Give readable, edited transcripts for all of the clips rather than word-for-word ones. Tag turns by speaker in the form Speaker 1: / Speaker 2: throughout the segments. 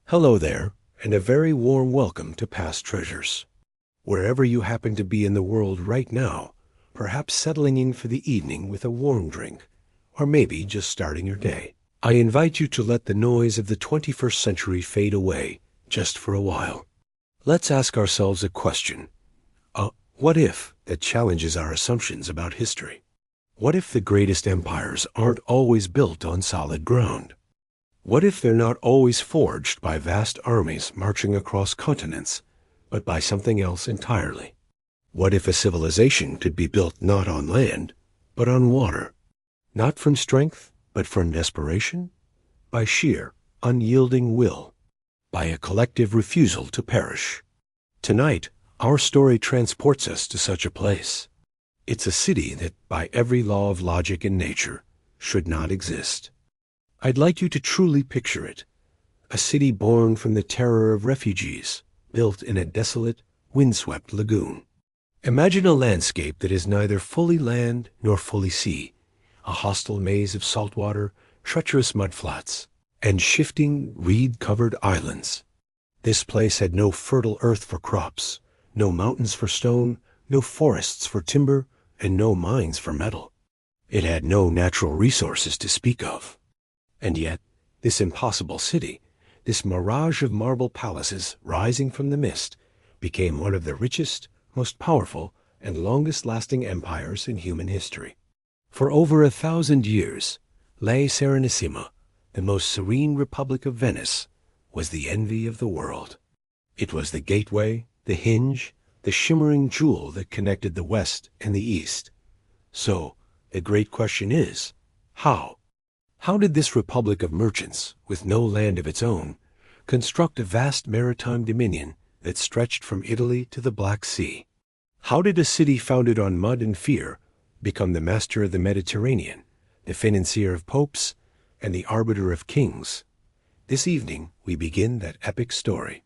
Speaker 1: Hello there, and a very warm welcome to Past Treasures. Wherever you happen to be in the world right now, perhaps settling in for the evening with a warm drink, or maybe just starting your day, I invite you to let the noise of the 21st century fade away just for a while. Let's ask ourselves a question. What if that challenges our assumptions about history? What if the greatest empires aren't always built on solid ground? What if they're not always forged by vast armies marching across continents, but by something else entirely? What if a civilization could be built not on land, but on water? Not from strength, but from desperation? By sheer, unyielding will? By a collective refusal to perish? Tonight, our story transports us to such a place. It's a city that, by every law of logic and nature, should not exist. I'd like you to truly picture it. A city born from the terror of refugees, built in a desolate, windswept lagoon. Imagine a landscape that is neither fully land nor fully sea, a hostile maze of saltwater, treacherous mudflats, and shifting, reed-covered islands. This place had no fertile earth for crops, no mountains for stone, no forests for timber, and no mines for metal. It had no natural resources to speak of. And yet, this impossible city, this mirage of marble palaces rising from the mist, became one of the richest, most powerful, and longest-lasting empires in human history. For over 1,000 years, La Serenissima, the most serene republic of Venice, was the envy of the world. It was the gateway, the hinge, the shimmering jewel that connected the West and the East. So, the great question is, how? How did this republic of merchants, with no land of its own, construct a vast maritime dominion that stretched from Italy to the Black Sea? How did a city founded on mud and fear become the master of the Mediterranean, the financier of popes, and the arbiter of kings? This evening, we begin that epic story.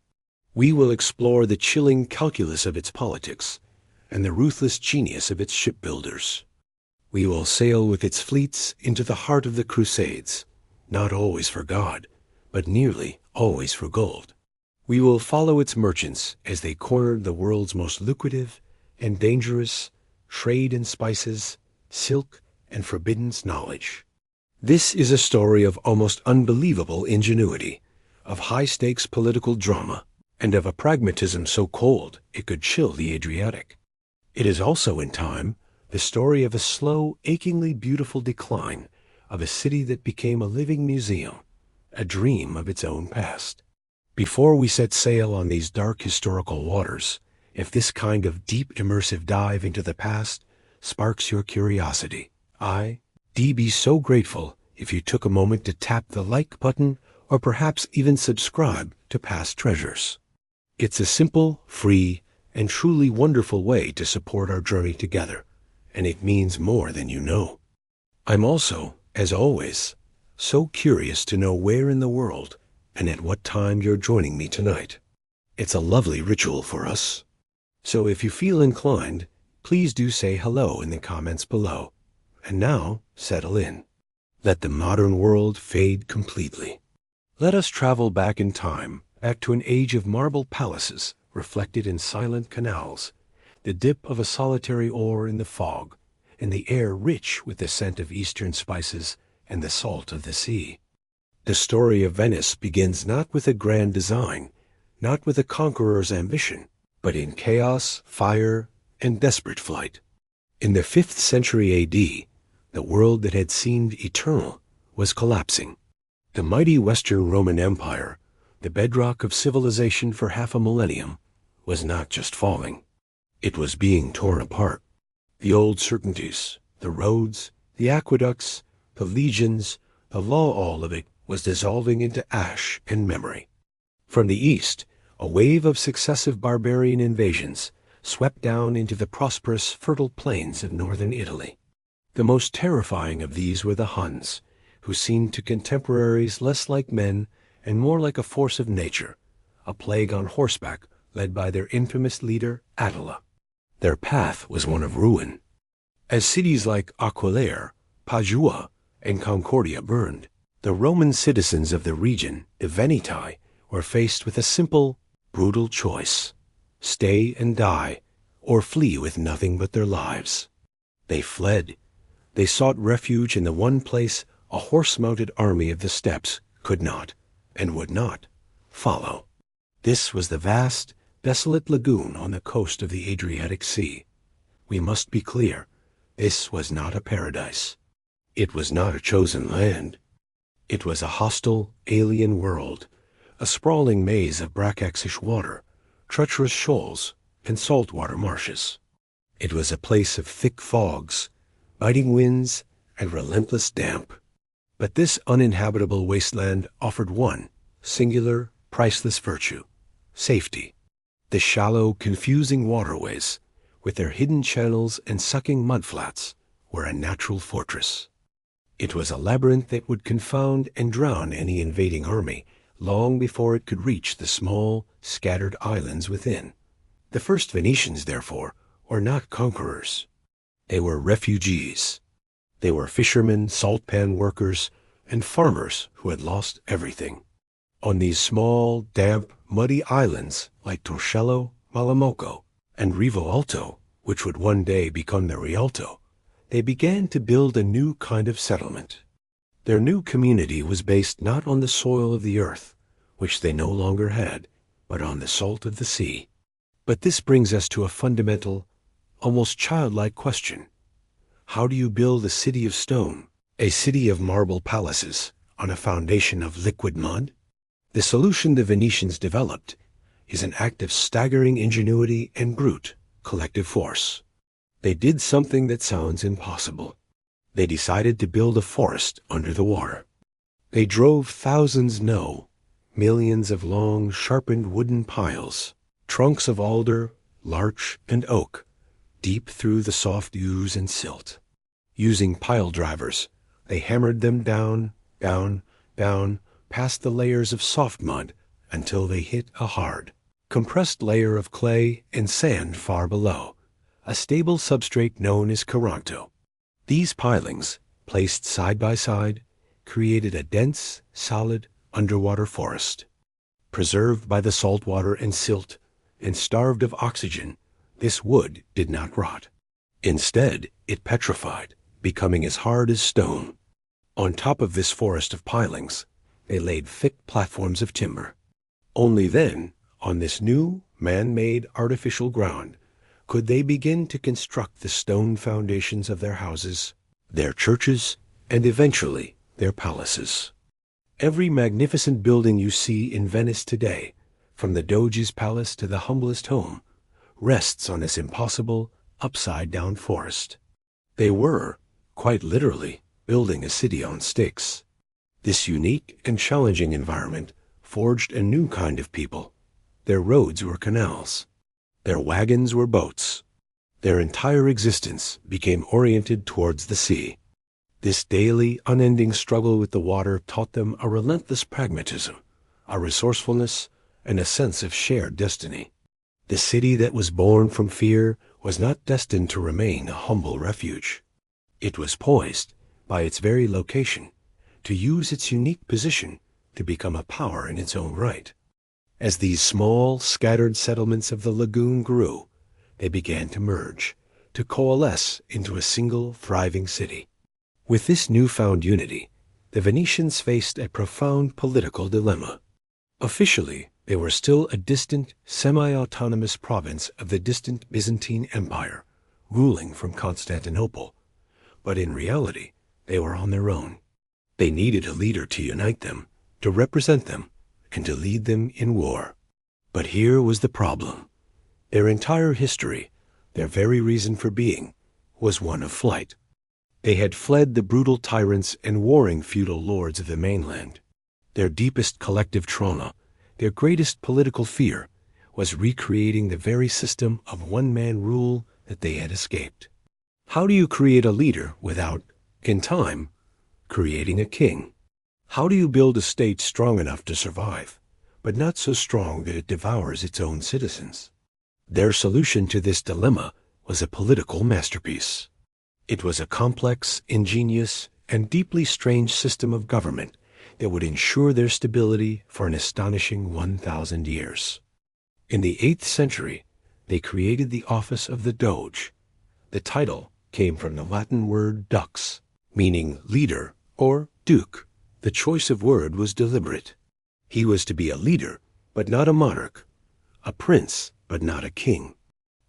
Speaker 1: We will explore the chilling calculus of its politics and the ruthless genius of its shipbuilders. We will sail with its fleets into the heart of the Crusades, not always for God, but nearly always for gold. We will follow its merchants as they cornered the world's most lucrative and dangerous trade in spices, silk, and forbidden knowledge. This is a story of almost unbelievable ingenuity, of high-stakes political drama, and of a pragmatism so cold it could chill the Adriatic. It is also, in time, the story of a slow, achingly beautiful decline of a city that became a living museum, a dream of its own past. Before we set sail on these dark historical waters, if this kind of deep immersive dive into the past sparks your curiosity, I'd be so grateful if you took a moment to tap the like button or perhaps even subscribe to Past Treasures. It's a simple, free, and truly wonderful way to support our journey together, and it means more than you know. I'm also, as always, so curious to know where in the world and at what time you're joining me tonight. It's a lovely ritual for us. So if you feel inclined, please do say hello in the comments below. And now, settle in. Let the modern world fade completely. Let us travel back in time, back to an age of marble palaces reflected in silent canals, the dip of a solitary oar in the fog, and the air rich with the scent of eastern spices and the salt of the sea. The story of Venice begins not with a grand design, not with a conqueror's ambition, but in chaos, fire, and desperate flight. In the 5th century A.D., the world that had seemed eternal was collapsing. The mighty Western Roman Empire, the bedrock of civilization for half a millennium, was not just falling. It was being torn apart. The old certainties, the roads, the aqueducts, the legions, the law, all of it was dissolving into ash and memory. From the east, a wave of successive barbarian invasions swept down into the prosperous, fertile plains of northern Italy. The most terrifying of these were the Huns, who seemed to contemporaries less like men and more like a force of nature, a plague on horseback led by their infamous leader Attila. Their path was one of ruin. As cities like Aquileia, Padua, and Concordia burned, the Roman citizens of the region, the Veneti, were faced with a simple, brutal choice: stay and die, or flee with nothing but their lives. They fled. They sought refuge in the one place a horse-mounted army of the steppes could not, and would not, follow. This was the vast, desolate lagoon on the coast of the Adriatic Sea. We must be clear, this was not a paradise. It was not a chosen land. It was a hostile, alien world, a sprawling maze of brackish water, treacherous shoals, and saltwater marshes. It was a place of thick fogs, biting winds, and relentless damp. But this uninhabitable wasteland offered one singular, priceless virtue: safety. The shallow, confusing waterways, with their hidden channels and sucking mudflats, were a natural fortress. It was a labyrinth that would confound and drown any invading army long before it could reach the small, scattered islands within. The first Venetians, therefore, were not conquerors. They were refugees. They were fishermen, salt-pan workers, and farmers who had lost everything. On these small, damp, muddy islands like Torcello, Malamocco, and Rivo Alto, which would one day become the Rialto, they began to build a new kind of settlement. Their new community was based not on the soil of the earth, which they no longer had, but on the salt of the sea. But this brings us to a fundamental, almost childlike question. How do you build a city of stone, a city of marble palaces, on a foundation of liquid mud? The solution the Venetians developed is an act of staggering ingenuity and brute collective force. They did something that sounds impossible. They decided to build a forest under the water. They drove thousands, no, millions of long, sharpened wooden piles, trunks of alder, larch, and oak, deep through the soft ooze and silt. Using pile drivers, they hammered them down, past the layers of soft mud until they hit a hard, compressed layer of clay and sand far below, a stable substrate known as Caranto. These pilings, placed side by side, created a dense, solid, underwater forest. Preserved by the salt water and silt, and starved of oxygen, this wood did not rot. Instead, it petrified, becoming as hard as stone. On top of this forest of pilings, they laid thick platforms of timber. Only then, on this new, man-made artificial ground, could they begin to construct the stone foundations of their houses, their churches, and eventually their palaces. Every magnificent building you see in Venice today, from the Doge's palace to the humblest home, rests on this impossible, upside-down forest. They were, quite literally, building a city on sticks. This unique and challenging environment forged a new kind of people. Their roads were canals. Their wagons were boats. Their entire existence became oriented towards the sea. This daily, unending struggle with the water taught them a relentless pragmatism, a resourcefulness, and a sense of shared destiny. The city that was born from fear was not destined to remain a humble refuge. It was poised, by its very location, to use its unique position to become a power in its own right. As these small, scattered settlements of the lagoon grew, they began to merge, to coalesce into a single, thriving city. With this newfound unity, the Venetians faced a profound political dilemma. Officially, they were still a distant, semi-autonomous province of the distant Byzantine Empire, ruling from Constantinople. But in reality, they were on their own. They needed a leader to unite them, to represent them, and to lead them in war. But here was the problem. Their entire history, their very reason for being, was one of flight. They had fled the brutal tyrants and warring feudal lords of the mainland. Their deepest collective trauma, their greatest political fear, was recreating the very system of one-man rule that they had escaped. How do you create a leader without, in time, creating a king? How do you build a state strong enough to survive, but not so strong that it devours its own citizens? Their solution to this dilemma was a political masterpiece. It was a complex, ingenious, and deeply strange system of government that would ensure their stability for an astonishing 1,000 years. In the 8th century, they created the office of the Doge. The title came from the Latin word dux, meaning leader or duke. The choice of word was deliberate. He was to be a leader, but not a monarch, a prince, but not a king.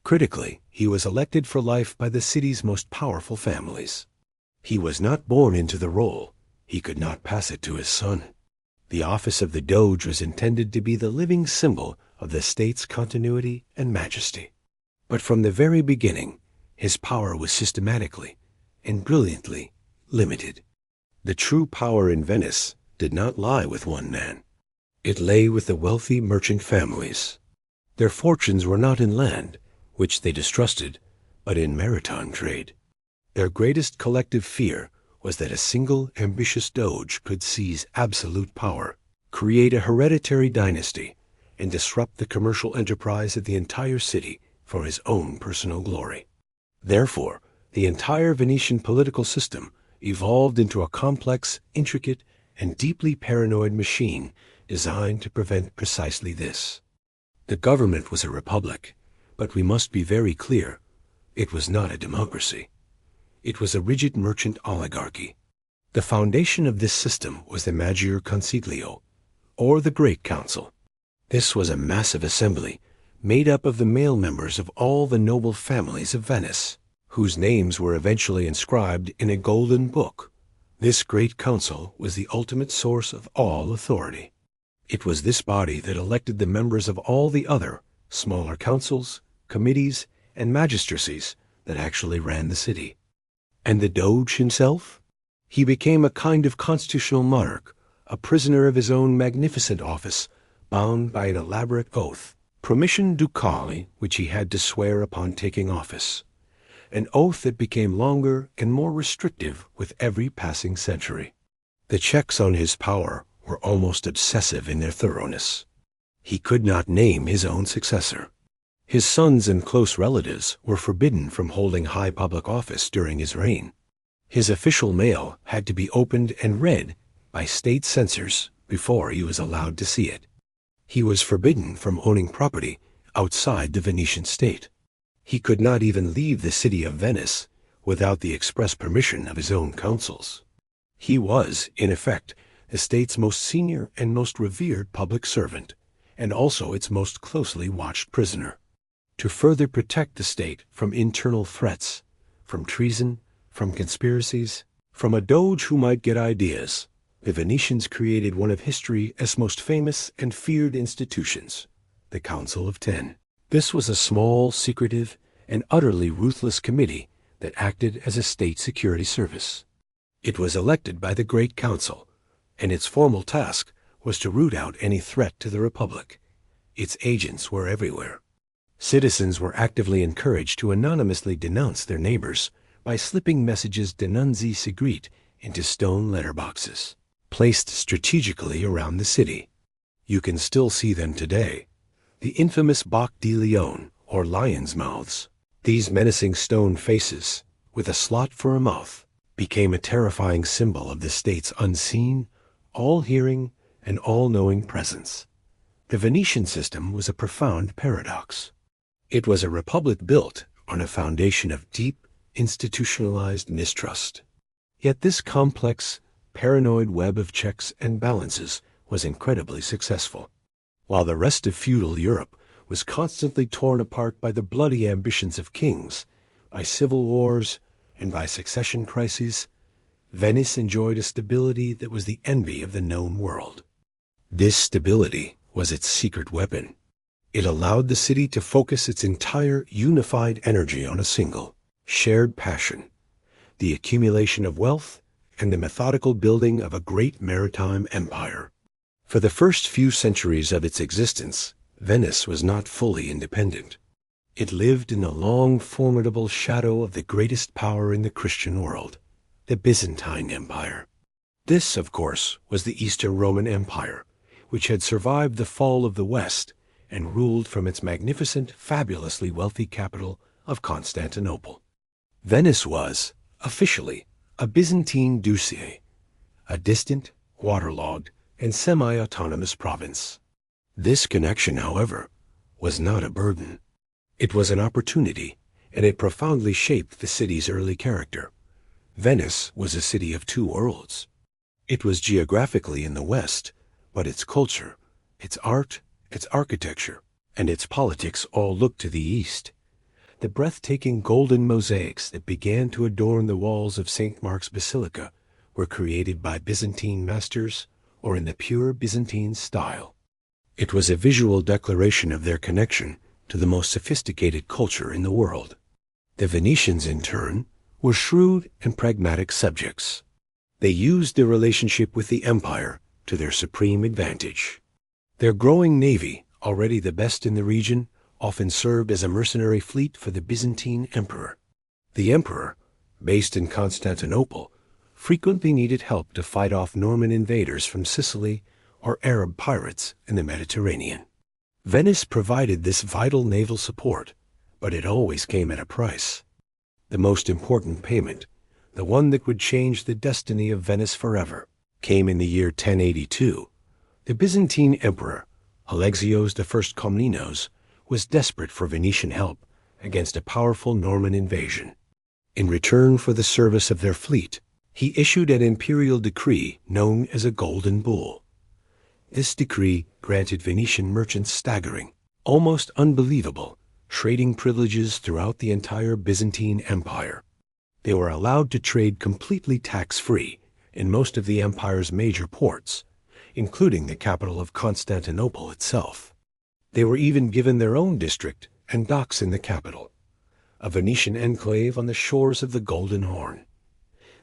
Speaker 1: Critically, he was elected for life by the city's most powerful families. He was not born into the role. He could not pass it to his son. The office of the Doge was intended to be the living symbol of the state's continuity and majesty. But from the very beginning, his power was systematically and brilliantly limited. The true power in Venice did not lie with one man. It lay with the wealthy merchant families. Their fortunes were not in land, which they distrusted, but in maritime trade. Their greatest collective fear was that a single ambitious Doge could seize absolute power, create a hereditary dynasty, and disrupt the commercial enterprise of the entire city for his own personal glory. Therefore, the entire Venetian political system evolved into a complex, intricate, and deeply paranoid machine designed to prevent precisely this. The government was a republic, but we must be very clear, it was not a democracy. It was a rigid merchant oligarchy. The foundation of this system was the Maggior Consiglio, or the Great Council. This was a massive assembly made up of the male members of all the noble families of Venice, whose names were eventually inscribed in a golden book. This Great Council was the ultimate source of all authority. It was this body that elected the members of all the other smaller councils, committees, and magistracies that actually ran the city. And the Doge himself? He became a kind of constitutional monarch, a prisoner of his own magnificent office, bound by an elaborate oath, promission ducali, which he had to swear upon taking office, an oath that became longer and more restrictive with every passing century. The checks on his power were almost obsessive in their thoroughness. He could not name his own successor. His sons and close relatives were forbidden from holding high public office during his reign. His official mail had to be opened and read by state censors before he was allowed to see it. He was forbidden from owning property outside the Venetian state. He could not even leave the city of Venice without the express permission of his own councils. He was, in effect, the state's most senior and most revered public servant, and also its most closely watched prisoner. To further protect the state from internal threats, from treason, from conspiracies, from a Doge who might get ideas, the Venetians created one of history's most famous and feared institutions, the Council of Ten. This was a small, secretive, and utterly ruthless committee that acted as a state security service. It was elected by the Great Council, and its formal task was to root out any threat to the Republic. Its agents were everywhere. Citizens were actively encouraged to anonymously denounce their neighbors by slipping messages denunzi segret into stone letterboxes, placed strategically around the city. You can still see them today. The infamous Bec de Lion, or lion's mouths. These menacing stone faces, with a slot for a mouth, became a terrifying symbol of the state's unseen, all-hearing, and all-knowing presence. The Venetian system was a profound paradox. It was a republic built on a foundation of deep, institutionalized mistrust. Yet this complex, paranoid web of checks and balances was incredibly successful. While the rest of feudal Europe was constantly torn apart by the bloody ambitions of kings, by civil wars, and by succession crises, Venice enjoyed a stability that was the envy of the known world. This stability was its secret weapon. It allowed the city to focus its entire unified energy on a single, shared passion, the accumulation of wealth and the methodical building of a great maritime empire. For the first few centuries of its existence, Venice was not fully independent. It lived in the long, formidable shadow of the greatest power in the Christian world, the Byzantine Empire. This, of course, was the Eastern Roman Empire, which had survived the fall of the West and ruled from its magnificent, fabulously wealthy capital of Constantinople. Venice was, officially, a Byzantine duchy, a distant, waterlogged, and semi-autonomous province. This connection, however, was not a burden. It was an opportunity, and it profoundly shaped the city's early character. Venice was a city of two worlds. It was geographically in the west, but its culture, its art, its architecture, and its politics all looked to the east. The breathtaking golden mosaics that began to adorn the walls of St. Mark's Basilica were created by Byzantine masters or in the pure Byzantine style. It was a visual declaration of their connection to the most sophisticated culture in the world. The Venetians, in turn, were shrewd and pragmatic subjects. They used their relationship with the empire to their supreme advantage. Their growing navy, already the best in the region, often served as a mercenary fleet for the Byzantine emperor. The emperor, based in Constantinople, frequently needed help to fight off Norman invaders from Sicily or Arab pirates in the Mediterranean. Venice provided this vital naval support, but it always came at a price. The most important payment, the one that would change the destiny of Venice forever, came in the year 1082. The Byzantine emperor, Alexios I Komnenos, was desperate for Venetian help against a powerful Norman invasion. In return for the service of their fleet, he issued an imperial decree known as a Golden Bull. This decree granted Venetian merchants staggering, almost unbelievable, trading privileges throughout the entire Byzantine Empire. They were allowed to trade completely tax-free in most of the empire's major ports, including the capital of Constantinople itself. They were even given their own district and docks in the capital, a Venetian enclave on the shores of the Golden Horn.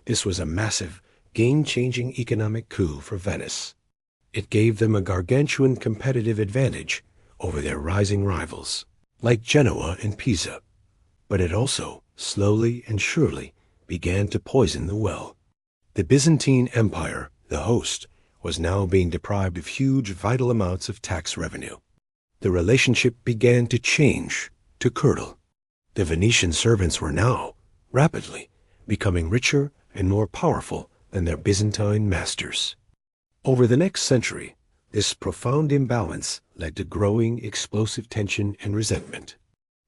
Speaker 1: This was a massive, game-changing economic coup for Venice. It gave them a gargantuan competitive advantage over their rising rivals, like Genoa and Pisa. But it also, slowly and surely, began to poison the well. The Byzantine Empire, the host, was now being deprived of huge, vital amounts of tax revenue. The relationship began to change, to curdle. The Venetian servants were now, rapidly, becoming richer and more powerful than their Byzantine masters. Over the next century, this profound imbalance led to growing explosive tension and resentment.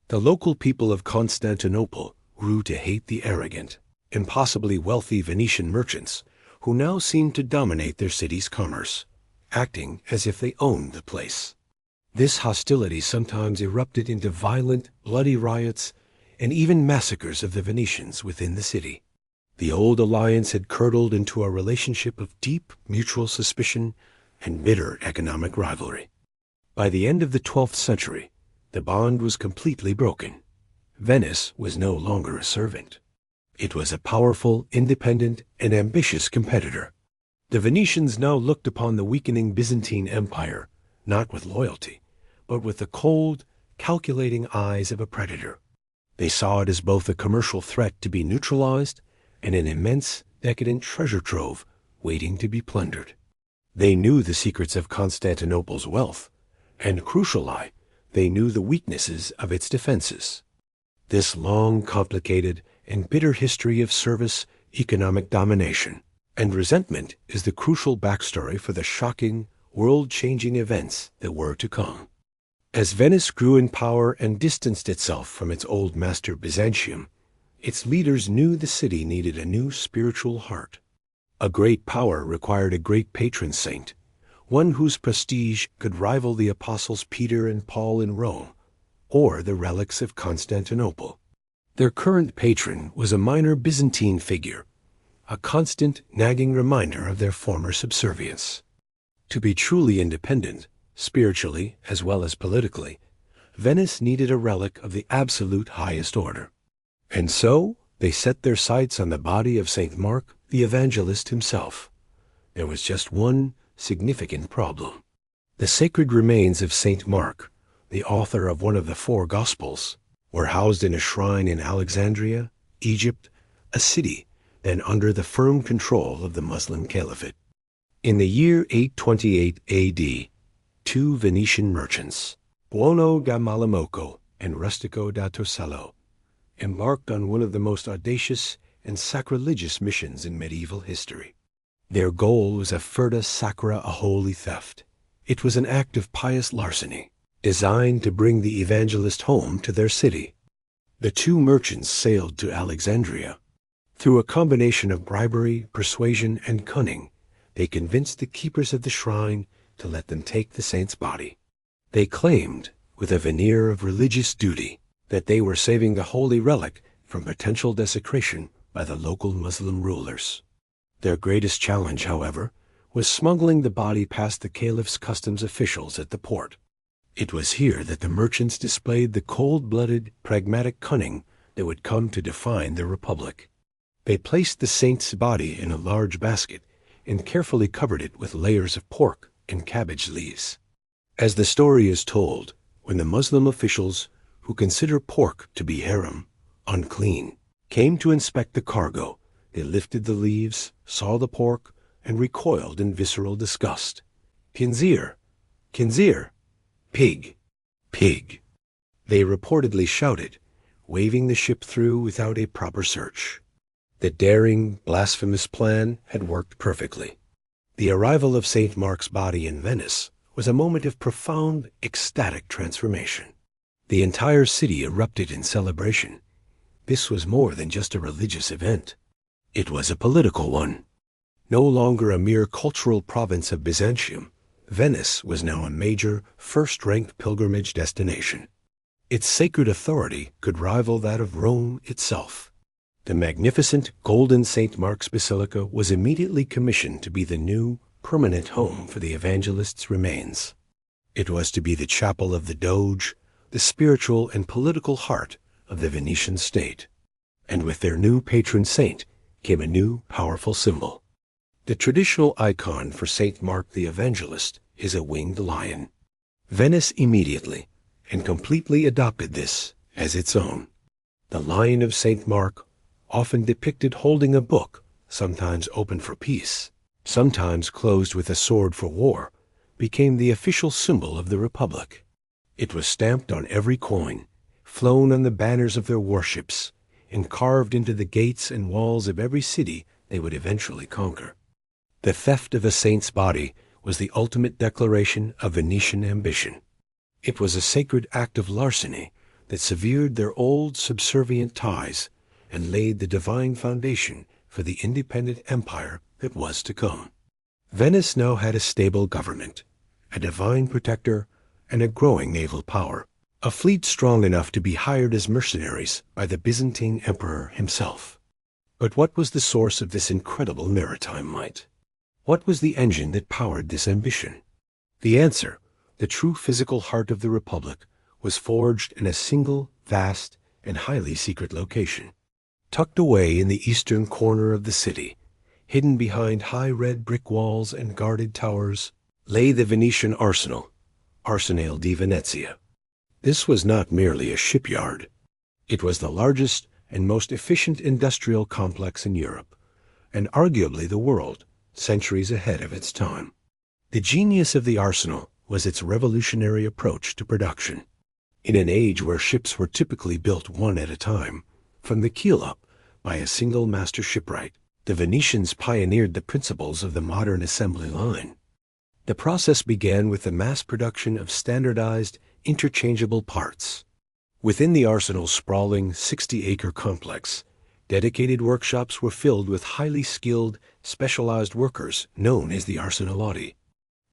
Speaker 1: The local people of Constantinople grew to hate the arrogant, impossibly wealthy Venetian merchants who now seemed to dominate their city's commerce, acting as if they owned the place. This hostility sometimes erupted into violent, bloody riots and even massacres of the Venetians within the city. The old alliance had curdled into a relationship of deep mutual suspicion and bitter economic rivalry. By the end of the 12th century, the bond was completely broken. Venice was no longer a servant. It was a powerful, independent, and ambitious competitor. The Venetians now looked upon the weakening Byzantine Empire not with loyalty, but with the cold, calculating eyes of a predator. They saw it as both a commercial threat to be neutralized and an immense, decadent treasure trove waiting to be plundered. They knew the secrets of Constantinople's wealth, and crucially, they knew the weaknesses of its defenses. This long, complicated, and bitter history of service, economic domination, and resentment is the crucial backstory for the shocking, world-changing events that were to come. As Venice grew in power and distanced itself from its old master Byzantium, its leaders knew the city needed a new spiritual heart. A great power required a great patron saint, one whose prestige could rival the apostles Peter and Paul in Rome, or the relics of Constantinople. Their current patron was a minor Byzantine figure, a constant, nagging reminder of their former subservience. To be truly independent, spiritually as well as politically, Venice needed a relic of the absolute highest order. And so they set their sights on the body of St. Mark, the evangelist himself. There was just one significant problem. The sacred remains of St. Mark, the author of one of the four Gospels, were housed in a shrine in Alexandria, Egypt, a city then under the firm control of the Muslim Caliphate. In the year 828 A.D., two Venetian merchants, Buono da Malamoco and Rustico da Tosello, embarked on one of the most audacious and sacrilegious missions in medieval history. Their goal was a furta sacra, a holy theft. It was an act of pious larceny, designed to bring the evangelist home to their city. The two merchants sailed to Alexandria. Through a combination of bribery, persuasion, and cunning, they convinced the keepers of the shrine to let them take the saint's body. They claimed, with a veneer of religious duty, that they were saving the holy relic from potential desecration by the local Muslim rulers. Their greatest challenge, however, was smuggling the body past the caliph's customs officials at the port. It was here that the merchants displayed the cold-blooded, pragmatic cunning that would come to define the Republic. They placed the saint's body in a large basket and carefully covered it with layers of pork and cabbage leaves. As the story is told, when the Muslim officials, who consider pork to be haram, unclean, came to inspect the cargo, they lifted the leaves, saw the pork, and recoiled in visceral disgust. Khinzir! Khinzir! Pig! Pig! They reportedly shouted, waving the ship through without a proper search. The daring, blasphemous plan had worked perfectly. The arrival of St. Mark's body in Venice was a moment of profound, ecstatic transformation. The entire city erupted in celebration. This was more than just a religious event. It was a political one. No longer a mere cultural province of Byzantium, Venice was now a major, first-ranked pilgrimage destination. Its sacred authority could rival that of Rome itself. The magnificent golden St. Mark's Basilica was immediately commissioned to be the new, permanent home for the evangelist's remains. It was to be the chapel of the Doge, the spiritual and political heart of the Venetian state. And with their new patron saint came a new, powerful symbol. The traditional icon for St. Mark the Evangelist is a winged lion. Venice immediately and completely adopted this as its own. The Lion of St. Mark, often depicted holding a book, sometimes open for peace, sometimes closed with a sword for war, became the official symbol of the Republic. It was stamped on every coin, flown on the banners of their warships, and carved into the gates and walls of every city they would eventually conquer. The theft of a saint's body was the ultimate declaration of Venetian ambition. It was a sacred act of larceny that severed their old subservient ties and laid the divine foundation for the independent empire that was to come. Venice now had a stable government, a divine protector, and a growing naval power, a fleet strong enough to be hired as mercenaries by the Byzantine emperor himself. But what was the source of this incredible maritime might? What was the engine that powered this ambition? The answer, the true physical heart of the Republic, was forged in a single, vast, and highly secret location. Tucked away in the eastern corner of the city, hidden behind high red brick walls and guarded towers, lay the Venetian arsenal, Arsenale di Venezia. This was not merely a shipyard. It was the largest and most efficient industrial complex in Europe, and arguably the world, centuries ahead of its time. The genius of the arsenal was its revolutionary approach to production. In an age where ships were typically built one at a time, from the keel up, by a single master shipwright, the Venetians pioneered the principles of the modern assembly line. The process began with the mass production of standardized, interchangeable parts. Within the arsenal's sprawling 60-acre complex, dedicated workshops were filled with highly skilled, specialized workers known as the arsenalotti.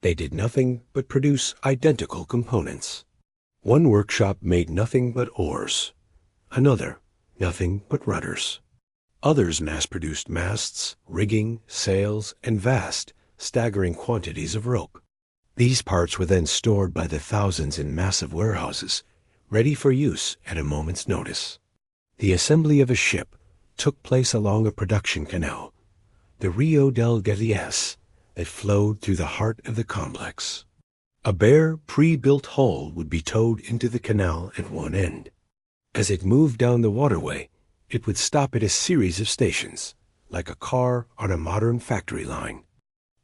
Speaker 1: They did nothing but produce identical components. One workshop made nothing but oars. Another, nothing but rudders. Others mass-produced masts, rigging, sails, and vast, staggering quantities of rope. These parts were then stored by the thousands in massive warehouses, ready for use at a moment's notice. The assembly of a ship took place along a production canal, the Rio del Galeas, that flowed through the heart of the complex. A bare, pre-built hull would be towed into the canal at one end. As it moved down the waterway, it would stop at a series of stations, like a car on a modern factory line.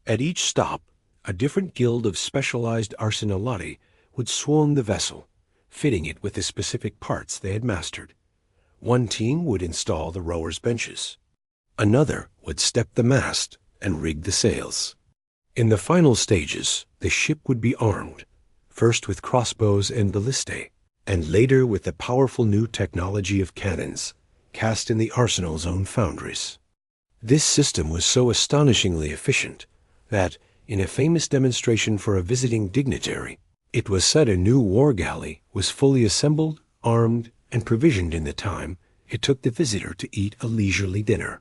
Speaker 1: At each stop, a different guild of specialized arsenalotti would swarm the vessel, fitting it with the specific parts they had mastered. One team would install the rowers' benches. Another would step the mast and rig the sails. In the final stages, the ship would be armed, first with crossbows and ballistae, and later with the powerful new technology of cannons, cast in the arsenal's own foundries. This system was so astonishingly efficient that, in a famous demonstration for a visiting dignitary, it was said a new war galley was fully assembled, armed, and provisioned in the time it took the visitor to eat a leisurely dinner.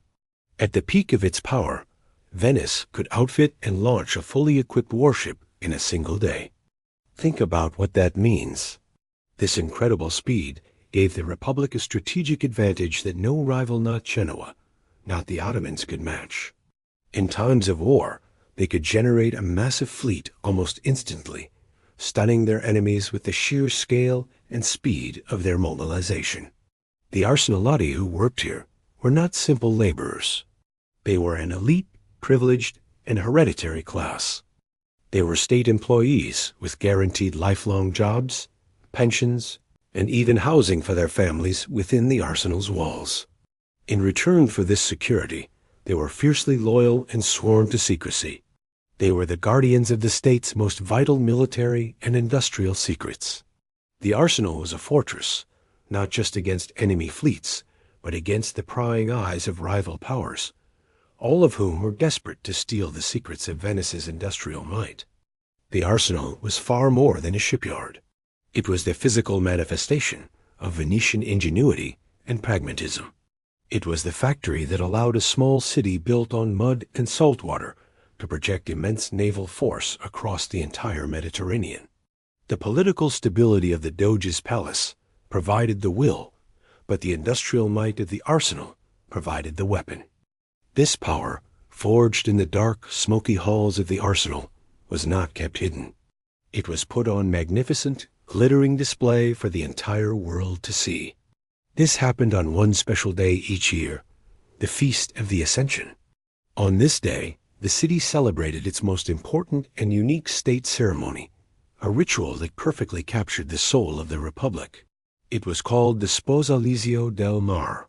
Speaker 1: At the peak of its power, Venice could outfit and launch a fully equipped warship in a single day. Think about what that means. This incredible speed gave the Republic a strategic advantage that no rival, not Genoa, not the Ottomans, could match. In times of war, they could generate a massive fleet almost instantly, stunning their enemies with the sheer scale and speed of their mobilization. The arsenalati who worked here were not simple laborers. They were an elite, privileged, and hereditary class. They were state employees with guaranteed lifelong jobs, pensions, and even housing for their families within the arsenal's walls. In return for this security, they were fiercely loyal and sworn to secrecy. They were the guardians of the state's most vital military and industrial secrets. The arsenal was a fortress, not just against enemy fleets, but against the prying eyes of rival powers, all of whom were desperate to steal the secrets of Venice's industrial might. The arsenal was far more than a shipyard. It was the physical manifestation of Venetian ingenuity and pragmatism. It was the factory that allowed a small city built on mud and salt water to project immense naval force across the entire Mediterranean. The political stability of the Doge's palace provided the will, but the industrial might of the arsenal provided the weapon. This power, forged in the dark, smoky halls of the arsenal, was not kept hidden. It was put on magnificent, glittering display for the entire world to see. This happened on one special day each year, the Feast of the Ascension. On this day, the city celebrated its most important and unique state ceremony, a ritual that perfectly captured the soul of the Republic. It was called the Sposalizio del Mar,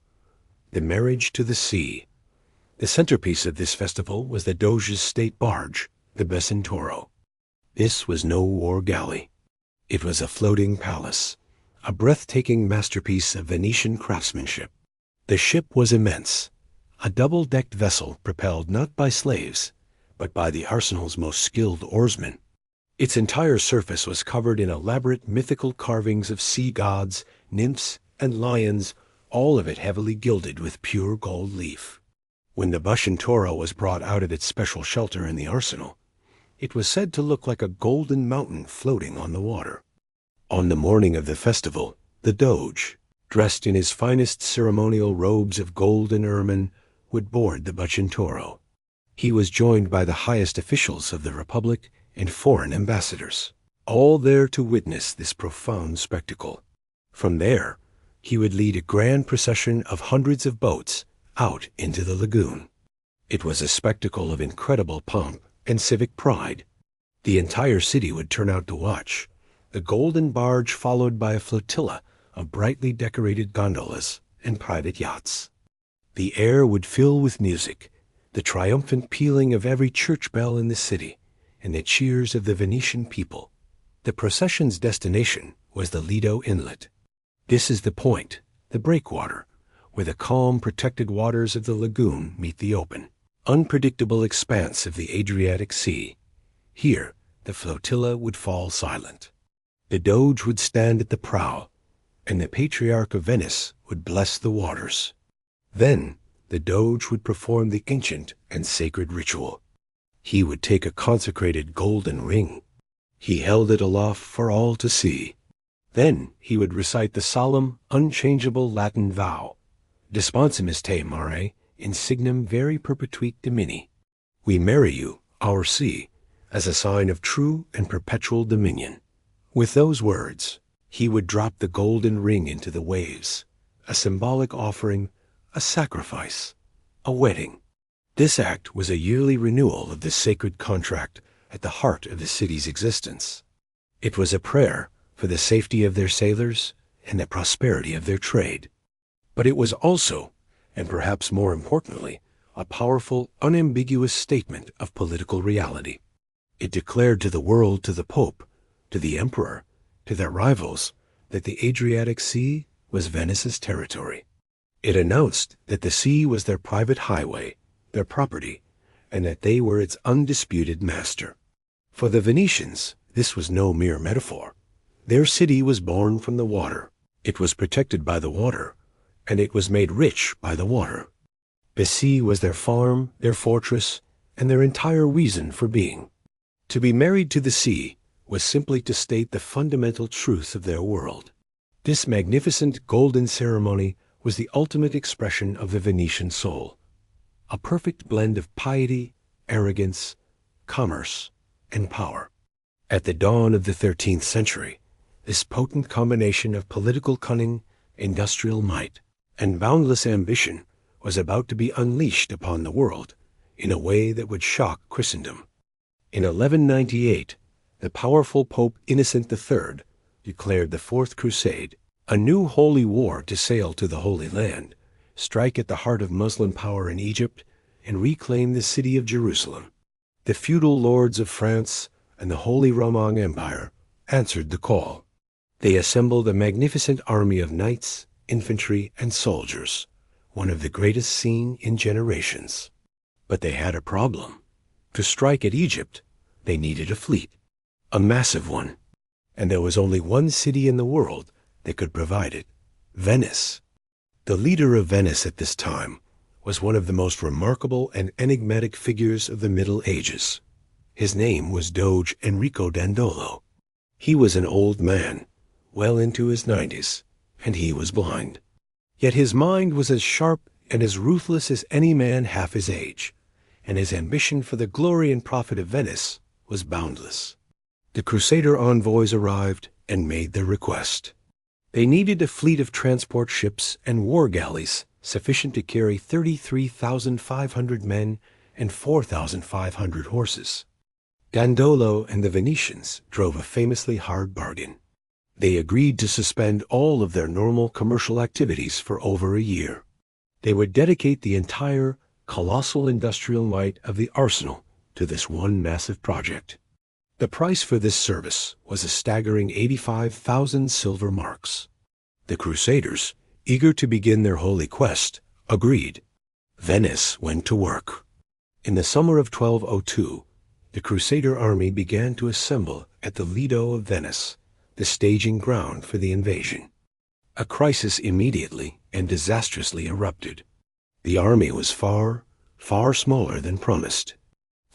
Speaker 1: the marriage to the sea. The centerpiece of this festival was the Doge's state barge, the Besintoro. This was no war galley. It was a floating palace, a breathtaking masterpiece of Venetian craftsmanship. The ship was immense, a double-decked vessel propelled not by slaves, but by the arsenal's most skilled oarsmen. Its entire surface was covered in elaborate mythical carvings of sea gods, nymphs, and lions, all of it heavily gilded with pure gold leaf. When the Bucentoro was brought out of its special shelter in the arsenal, it was said to look like a golden mountain floating on the water. On the morning of the festival, the Doge, dressed in his finest ceremonial robes of gold and ermine, would board the Bucentoro. He was joined by the highest officials of the Republic and foreign ambassadors, all there to witness this profound spectacle. From there, he would lead a grand procession of hundreds of boats out into the lagoon. It was a spectacle of incredible pomp and civic pride. The entire city would turn out to watch, the golden barge followed by a flotilla of brightly decorated gondolas and private yachts. The air would fill with music, the triumphant pealing of every church bell in the city, and the cheers of the Venetian people. The procession's destination was the Lido Inlet. This is the point, the breakwater, where the calm, protected waters of the lagoon meet the open, unpredictable expanse of the Adriatic Sea. Here, the flotilla would fall silent. The Doge would stand at the prow, and the Patriarch of Venice would bless the waters. Then, the Doge would perform the ancient and sacred ritual. He would take a consecrated golden ring. He held it aloft for all to see. Then he would recite the solemn, unchangeable Latin vow, Desponsimus te mare, in signum veri perpetuit dimini. We marry you, our sea, as a sign of true and perpetual dominion. With those words, he would drop the golden ring into the waves, a symbolic offering, a sacrifice, a wedding. This act was a yearly renewal of the sacred contract at the heart of the city's existence. It was a prayer for the safety of their sailors and the prosperity of their trade. But it was also, and perhaps more importantly, a powerful, unambiguous statement of political reality. It declared to the world, to the Pope, to the Emperor, to their rivals, that the Adriatic Sea was Venice's territory. It announced that the sea was their private highway, their property, and that they were its undisputed master. For the Venetians, this was no mere metaphor. Their city was born from the water. It was protected by the water, and it was made rich by the water. The sea was their farm, their fortress, and their entire reason for being. To be married to the sea was simply to state the fundamental truth of their world. This magnificent golden ceremony was the ultimate expression of the Venetian soul, a perfect blend of piety, arrogance, commerce, and power. At the dawn of the 13th century, this potent combination of political cunning, industrial might, and boundless ambition was about to be unleashed upon the world in a way that would shock Christendom. In 1198, the powerful Pope Innocent III declared the Fourth Crusade, a new holy war to sail to the Holy Land, strike at the heart of Muslim power in Egypt, and reclaim the city of Jerusalem. The feudal lords of France and the Holy Roman Empire answered the call. They assembled a magnificent army of knights, infantry, and soldiers, one of the greatest seen in generations. But they had a problem. To strike at Egypt, they needed a fleet, a massive one, and there was only one city in the world that could provide it: Venice. The leader of Venice at this time was one of the most remarkable and enigmatic figures of the Middle Ages. His name was Doge Enrico Dandolo. He was an old man, well into his 90s, and he was blind. Yet his mind was as sharp and as ruthless as any man half his age, and his ambition for the glory and profit of Venice was boundless. The Crusader envoys arrived and made their request. They needed a fleet of transport ships and war galleys sufficient to carry 33,500 men and 4,500 horses. Dandolo and the Venetians drove a famously hard bargain. They agreed to suspend all of their normal commercial activities for over a year. They would dedicate the entire colossal industrial might of the arsenal to this one massive project. The price for this service was a staggering 85,000 silver marks. The Crusaders, eager to begin their holy quest, agreed. Venice went to work. In the summer of 1202, the Crusader army began to assemble at the Lido of Venice, the staging ground for the invasion. A crisis immediately and disastrously erupted. The army was far, far smaller than promised.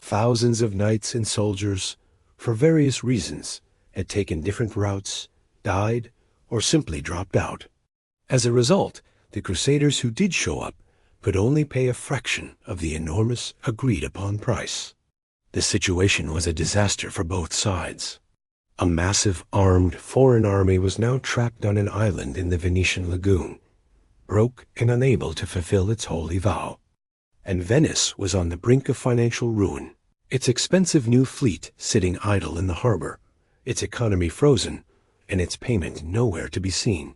Speaker 1: Thousands of knights and soldiers, for various reasons, had taken different routes, died, or simply dropped out. As a result, the Crusaders who did show up could only pay a fraction of the enormous agreed-upon price. The situation was a disaster for both sides. A massive armed foreign army was now trapped on an island in the Venetian lagoon, broke and unable to fulfill its holy vow. And Venice was on the brink of financial ruin, its expensive new fleet sitting idle in the harbor, its economy frozen, and its payment nowhere to be seen.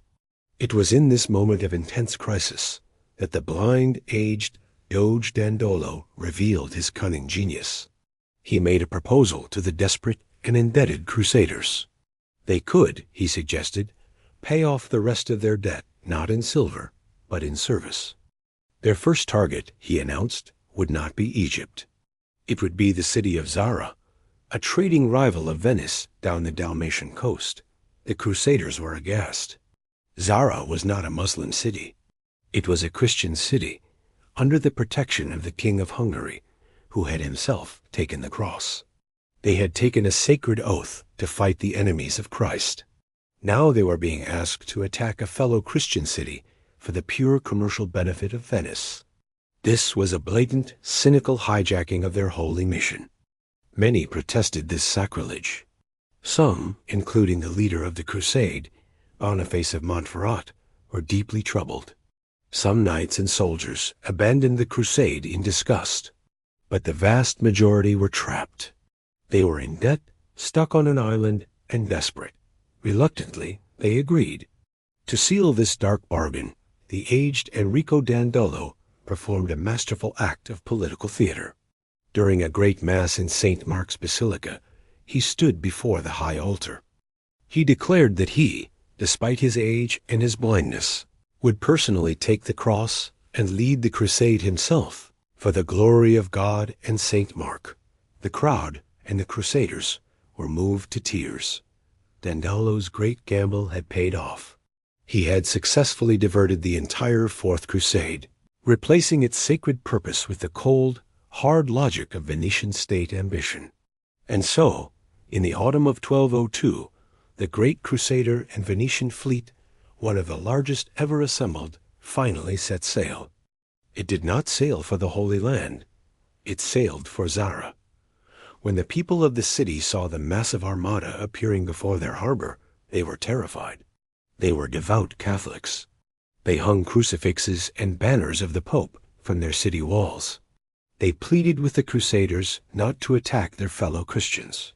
Speaker 1: It was in this moment of intense crisis that the blind, aged Doge Dandolo revealed his cunning genius. He made a proposal to the desperate and indebted Crusaders. They could, he suggested, pay off the rest of their debt, not in silver, but in service. Their first target, he announced, would not be Egypt. It would be the city of Zara, a trading rival of Venice down the Dalmatian coast. The Crusaders were aghast. Zara was not a Muslim city. It was a Christian city, under the protection of the King of Hungary, who had himself taken the cross. They had taken a sacred oath to fight the enemies of Christ. Now they were being asked to attack a fellow Christian city for the pure commercial benefit of Venice. This was a blatant, cynical hijacking of their holy mission. Many protested this sacrilege. Some, including the leader of the crusade, Boniface of Montferrat, were deeply troubled. Some knights and soldiers abandoned the crusade in disgust. But the vast majority were trapped. They were in debt, stuck on an island, and desperate. Reluctantly, they agreed. To seal this dark bargain, the aged Enrico Dandolo performed a masterful act of political theater. During a great mass in St. Mark's Basilica, he stood before the high altar. He declared that he, despite his age and his blindness, would personally take the cross and lead the crusade himself for the glory of God and St. Mark. The crowd and the crusaders were moved to tears. Dandolo's great gamble had paid off. He had successfully diverted the entire Fourth Crusade, replacing its sacred purpose with the cold, hard logic of Venetian state ambition. And so, in the autumn of 1202, the great Crusader and Venetian fleet, one of the largest ever assembled, finally set sail. It did not sail for the Holy Land. It sailed for Zara. When the people of the city saw the massive armada appearing before their harbor, they were terrified. They were devout Catholics. They hung crucifixes and banners of the Pope from their city walls. They pleaded with the Crusaders not to attack their fellow Christians.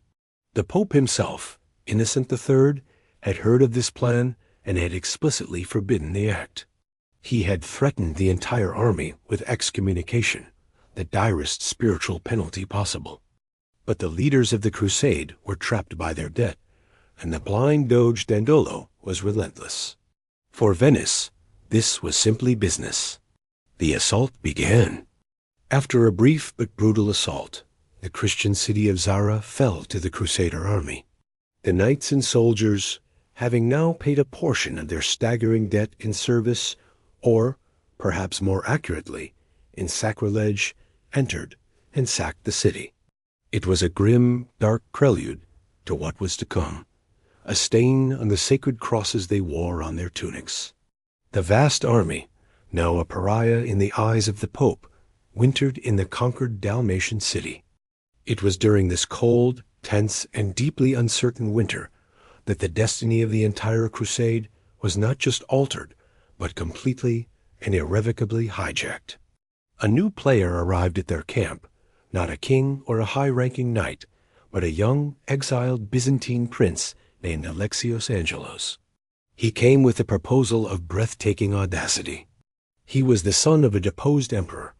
Speaker 1: The Pope himself, Innocent III, had heard of this plan and had explicitly forbidden the act. He had threatened the entire army with excommunication, the direst spiritual penalty possible. But the leaders of the crusade were trapped by their debt, and the blind Doge Dandolo was relentless. For Venice, this was simply business. The assault began. After a brief but brutal assault, the Christian city of Zara fell to the Crusader army. The knights and soldiers, having now paid a portion of their staggering debt in service, or, perhaps more accurately, in sacrilege, entered and sacked the city. It was a grim, dark prelude to what was to come, a stain on the sacred crosses they wore on their tunics. The vast army, now a pariah in the eyes of the Pope, wintered in the conquered Dalmatian city. It was during this cold, tense, and deeply uncertain winter that the destiny of the entire crusade was not just altered, but completely and irrevocably hijacked. A new player arrived at their camp, not a king or a high-ranking knight, but a young, exiled Byzantine prince named Alexios Angelos. He came with a proposal of breathtaking audacity. He was the son of a deposed emperor,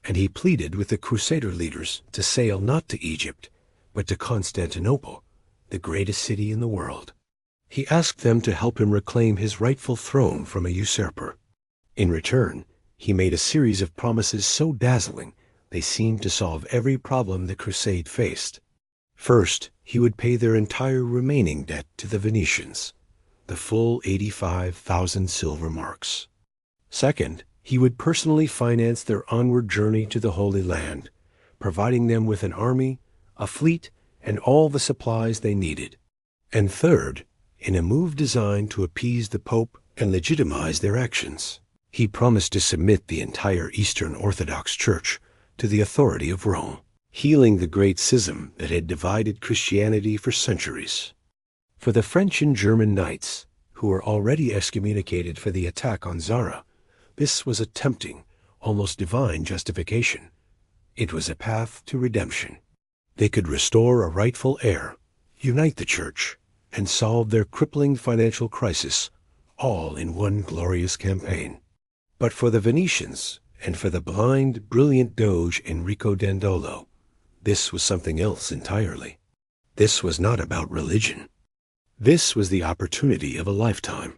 Speaker 1: and he pleaded with the Crusader leaders to sail not to Egypt, but to Constantinople, the greatest city in the world. He asked them to help him reclaim his rightful throne from a usurper. In return, he made a series of promises so dazzling they seemed to solve every problem the crusade faced. First, he would pay their entire remaining debt to the Venetians, the full 85,000 silver marks. Second, he would personally finance their onward journey to the Holy Land, providing them with an army, a fleet, and all the supplies they needed. And third, in a move designed to appease the Pope and legitimize their actions, he promised to submit the entire Eastern Orthodox Church to the authority of Rome, healing the great schism that had divided Christianity for centuries. For the French and German knights, who were already excommunicated for the attack on Zara, this was a tempting, almost divine justification. It was a path to redemption. They could restore a rightful heir, unite the Church, and solve their crippling financial crisis, all in one glorious campaign. But for the Venetians, and for the blind, brilliant Doge Enrico Dandolo, this was something else entirely. This was not about religion. This was the opportunity of a lifetime.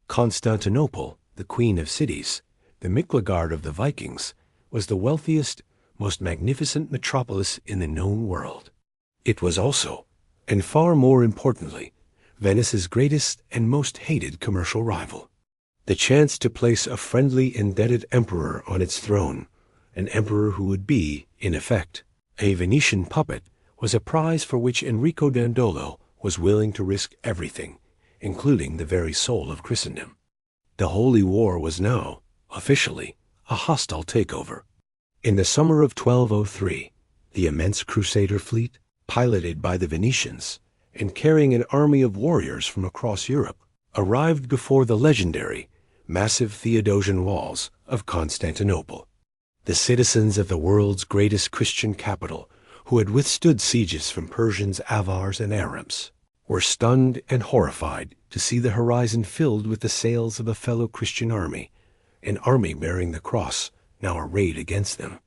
Speaker 1: Constantinople, the queen of cities, the Miklagard of the Vikings, was the wealthiest, most magnificent metropolis in the known world. It was also, and far more importantly, Venice's greatest and most hated commercial rival. The chance to place a friendly, indebted emperor on its throne, an emperor who would be, in effect, a Venetian puppet, was a prize for which Enrico Dandolo was willing to risk everything, including the very soul of Christendom. The Holy War was now, officially, a hostile takeover. In the summer of 1203, the immense Crusader fleet, piloted by the Venetians, and carrying an army of warriors from across Europe, arrived before the legendary, massive Theodosian walls of Constantinople. The citizens of the world's greatest Christian capital, who had withstood sieges from Persians, Avars, and Arabs, were stunned and horrified to see the horizon filled with the sails of a fellow Christian army, an army bearing the cross now arrayed against them.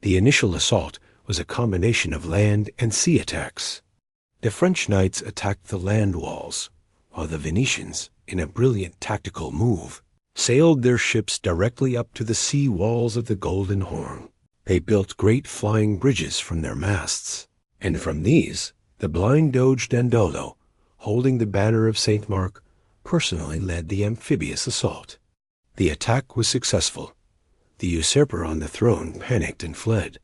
Speaker 1: The initial assault was a combination of land and sea attacks. The French knights attacked the land walls, while the Venetians, in a brilliant tactical move, sailed their ships directly up to the sea walls of the Golden Horn. They built great flying bridges from their masts, and from these the blind Doge Dandolo, holding the banner of St. Mark, personally led the amphibious assault. The attack was successful. The usurper on the throne panicked and fled.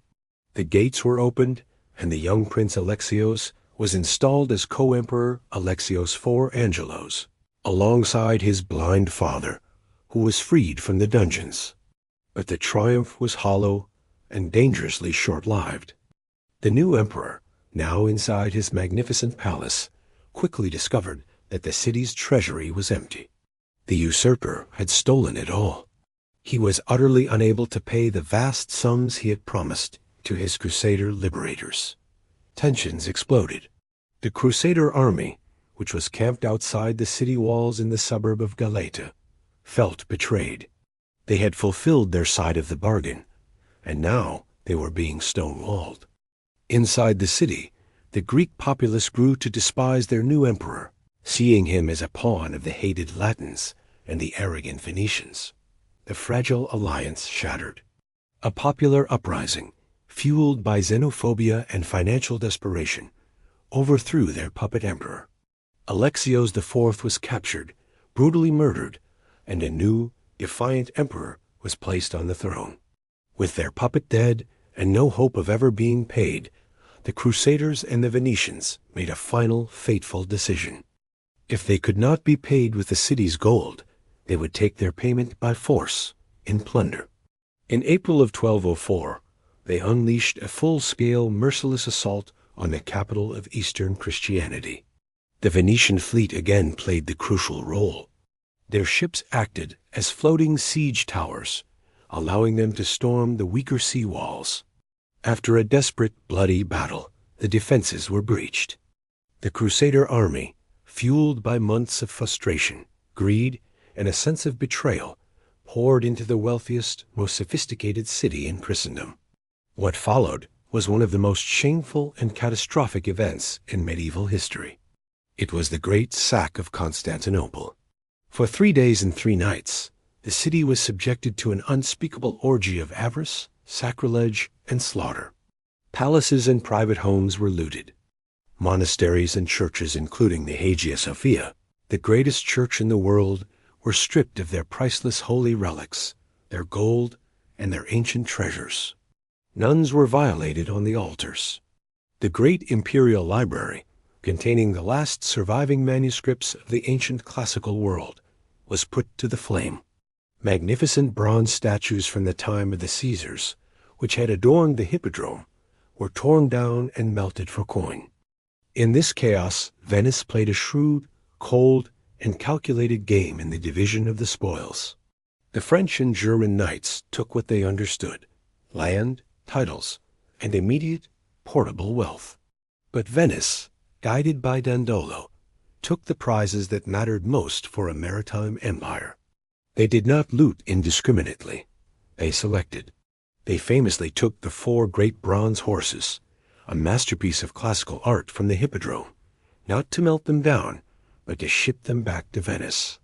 Speaker 1: The gates were opened, and the young Prince Alexios was installed as co-emperor Alexios IV Angelos, alongside his blind father, who was freed from the dungeons. But the triumph was hollow and dangerously short-lived. The new emperor, now inside his magnificent palace, quickly discovered that the city's treasury was empty. The usurper had stolen it all. He was utterly unable to pay the vast sums he had promised to his Crusader liberators. Tensions exploded. The Crusader army, which was camped outside the city walls in the suburb of Galata, felt betrayed. They had fulfilled their side of the bargain, and now they were being stonewalled. Inside the city, the Greek populace grew to despise their new emperor, seeing him as a pawn of the hated Latins and the arrogant Venetians. The fragile alliance shattered. A popular uprising, fueled by xenophobia and financial desperation, overthrew their puppet emperor. Alexios IV was captured, brutally murdered, and a new, defiant emperor was placed on the throne. With their puppet dead and no hope of ever being paid, the Crusaders and the Venetians made a final, fateful decision. If they could not be paid with the city's gold, they would take their payment by force, in plunder. In April of 1204, they unleashed a full-scale, merciless assault on the capital of Eastern Christianity. The Venetian fleet again played the crucial role. Their ships acted as floating siege towers, allowing them to storm the weaker sea walls. After a desperate, bloody battle, the defenses were breached. The Crusader army, fueled by months of frustration, greed, and a sense of betrayal, poured into the wealthiest, most sophisticated city in Christendom. What followed was one of the most shameful and catastrophic events in medieval history. It was the great sack of Constantinople. For 3 days and 3 nights, the city was subjected to an unspeakable orgy of avarice, sacrilege, and slaughter. Palaces and private homes were looted. Monasteries and churches, including the Hagia Sophia, the greatest church in the world, were stripped of their priceless holy relics, their gold, and their ancient treasures. Nuns were violated on the altars. The great imperial library, containing the last surviving manuscripts of the ancient classical world, was put to the flame. Magnificent bronze statues from the time of the Caesars, which had adorned the hippodrome, were torn down and melted for coin. In this chaos, Venice played a shrewd, cold, and calculated game in the division of the spoils. The French and German knights took what they understood: land, titles, and immediate, portable wealth. But Venice, guided by Dandolo, took the prizes that mattered most for a maritime empire. They did not loot indiscriminately. They selected. They famously took the 4 great bronze horses, a masterpiece of classical art, from the hippodrome, not to melt them down, but to ship them back to Venice.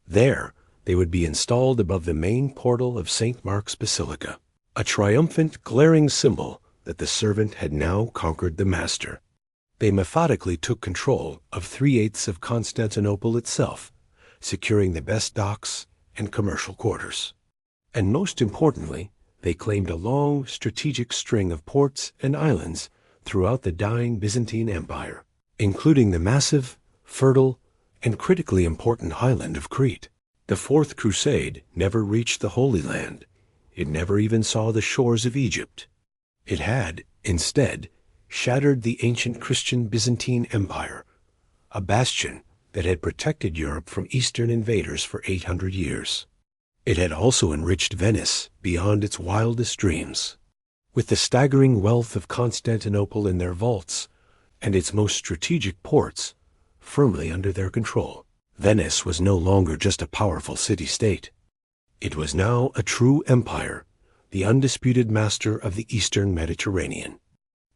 Speaker 1: There, they would be installed above the main portal of St. Mark's Basilica, a triumphant, glaring symbol that the servant had now conquered the master. They methodically took control of 3/8 of Constantinople itself, securing the best docks and commercial quarters. And most importantly, they claimed a long, strategic string of ports and islands throughout the dying Byzantine Empire, including the massive, fertile, and critically important island of Crete. The Fourth Crusade never reached the Holy Land. It never even saw the shores of Egypt. It had, instead, shattered the ancient Christian Byzantine Empire, a bastion that had protected Europe from Eastern invaders for 800 years. It had also enriched Venice beyond its wildest dreams. With the staggering wealth of Constantinople in their vaults, and its most strategic ports firmly under their control, Venice was no longer just a powerful city-state. It was now a true empire, the undisputed master of the Eastern Mediterranean.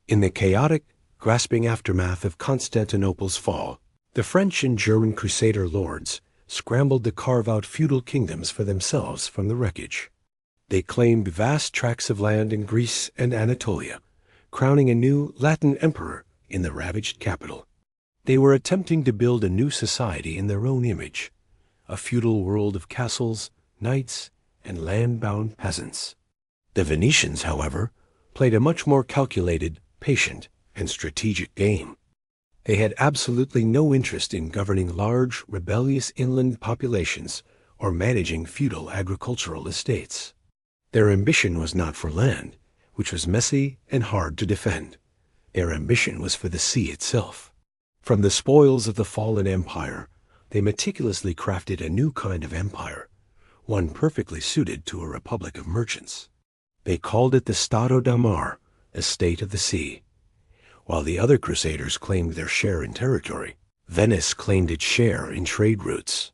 Speaker 1: In the chaotic, grasping aftermath of Constantinople's fall, the French and German crusader lords scrambled to carve out feudal kingdoms for themselves from the wreckage. They claimed vast tracts of land in Greece and Anatolia, crowning a new Latin emperor in the ravaged capital. They were attempting to build a new society in their own image, a feudal world of castles, knights, and land-bound peasants. The Venetians, however, played a much more calculated, patient, and strategic game. They had absolutely no interest in governing large, rebellious inland populations or managing feudal agricultural estates. Their ambition was not for land, which was messy and hard to defend. Their ambition was for the sea itself. From the spoils of the fallen empire, they meticulously crafted a new kind of empire, one perfectly suited to a republic of merchants. They called it the Stato da Mar, estate of the sea. While the other crusaders claimed their share in territory, Venice claimed its share in trade routes.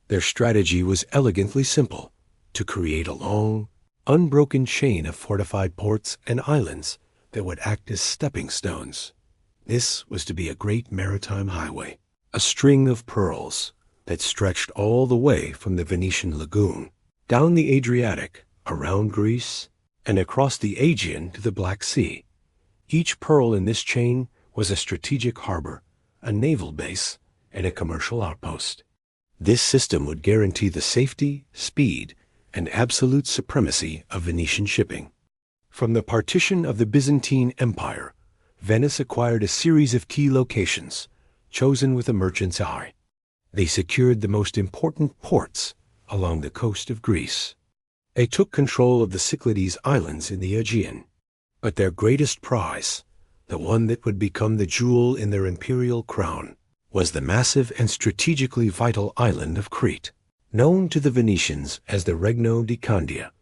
Speaker 1: Their strategy was elegantly simple: to create a long, unbroken chain of fortified ports and islands that would act as stepping stones. This was to be a great maritime highway, a string of pearls that stretched all the way from the Venetian lagoon, down the Adriatic, around Greece, and across the Aegean to the Black Sea. Each pearl in this chain was a strategic harbor, a naval base, and a commercial outpost. This system would guarantee the safety, speed, and absolute supremacy of Venetian shipping. From the partition of the Byzantine Empire, Venice acquired a series of key locations, chosen with a merchant's eye. They secured the most important ports along the coast of Greece. They took control of the Cyclades Islands in the Aegean. But their greatest prize, the one that would become the jewel in their imperial crown, was the massive and strategically vital island of Crete, known to the Venetians as the Regno di Candia,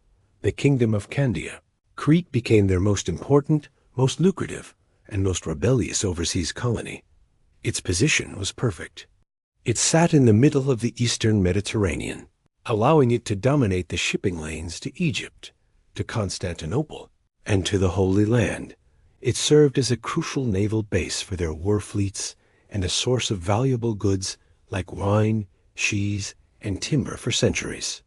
Speaker 1: the Kingdom of Candia. Crete became their most important, most lucrative, and most rebellious overseas colony. Its position was perfect. It sat in the middle of the Eastern Mediterranean, allowing it to dominate the shipping lanes to Egypt, to Constantinople, and to the Holy Land. It served as a crucial naval base for their war fleets and a source of valuable goods like wine, cheese, and timber for centuries.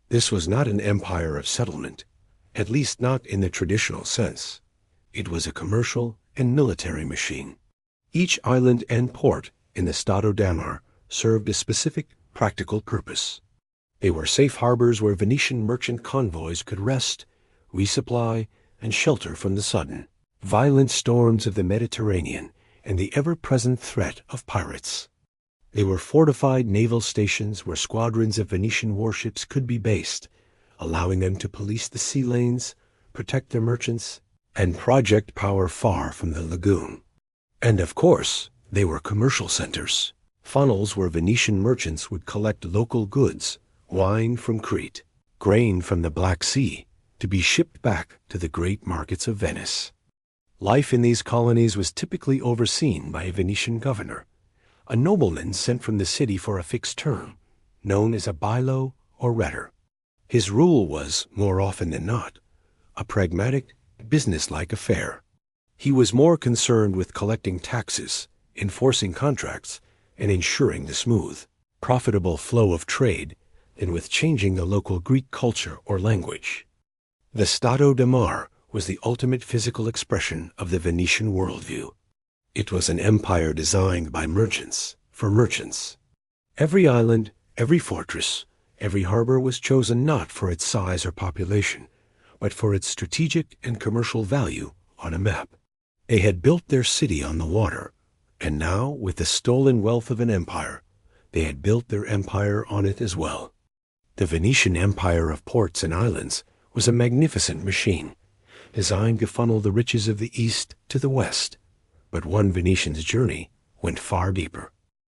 Speaker 1: This was not an empire of settlement, at least not in the traditional sense. It was a commercial and military machine. Each island and port in the Stato da Mar served a specific, practical purpose. They were safe harbors where Venetian merchant convoys could rest, resupply, and shelter from the sudden, violent storms of the Mediterranean and the ever-present threat of pirates. They were fortified naval stations where squadrons of Venetian warships could be based, allowing them to police the sea lanes, protect their merchants, and project power far from the lagoon. And of course, they were commercial centers, funnels where Venetian merchants would collect local goods, wine from Crete, grain from the Black Sea, to be shipped back to the great markets of Venice. Life in these colonies was typically overseen by a Venetian governor, a nobleman sent from the city for a fixed term, known as a bailo or rhetor. His rule was, more often than not, a pragmatic, businesslike affair. He was more concerned with collecting taxes, enforcing contracts, and ensuring the smooth, profitable flow of trade than with changing the local Greek culture or language. The Stato da Mar was the ultimate physical expression of the Venetian worldview. It was an empire designed by merchants, for merchants. Every island, every fortress, every harbor was chosen not for its size or population, but for its strategic and commercial value on a map. They had built their city on the water, and now, with the stolen wealth of an empire, they had built their empire on it as well. The Venetian empire of ports and islands was a magnificent machine, designed to funnel the riches of the East to the West. But one Venetian's journey went far deeper.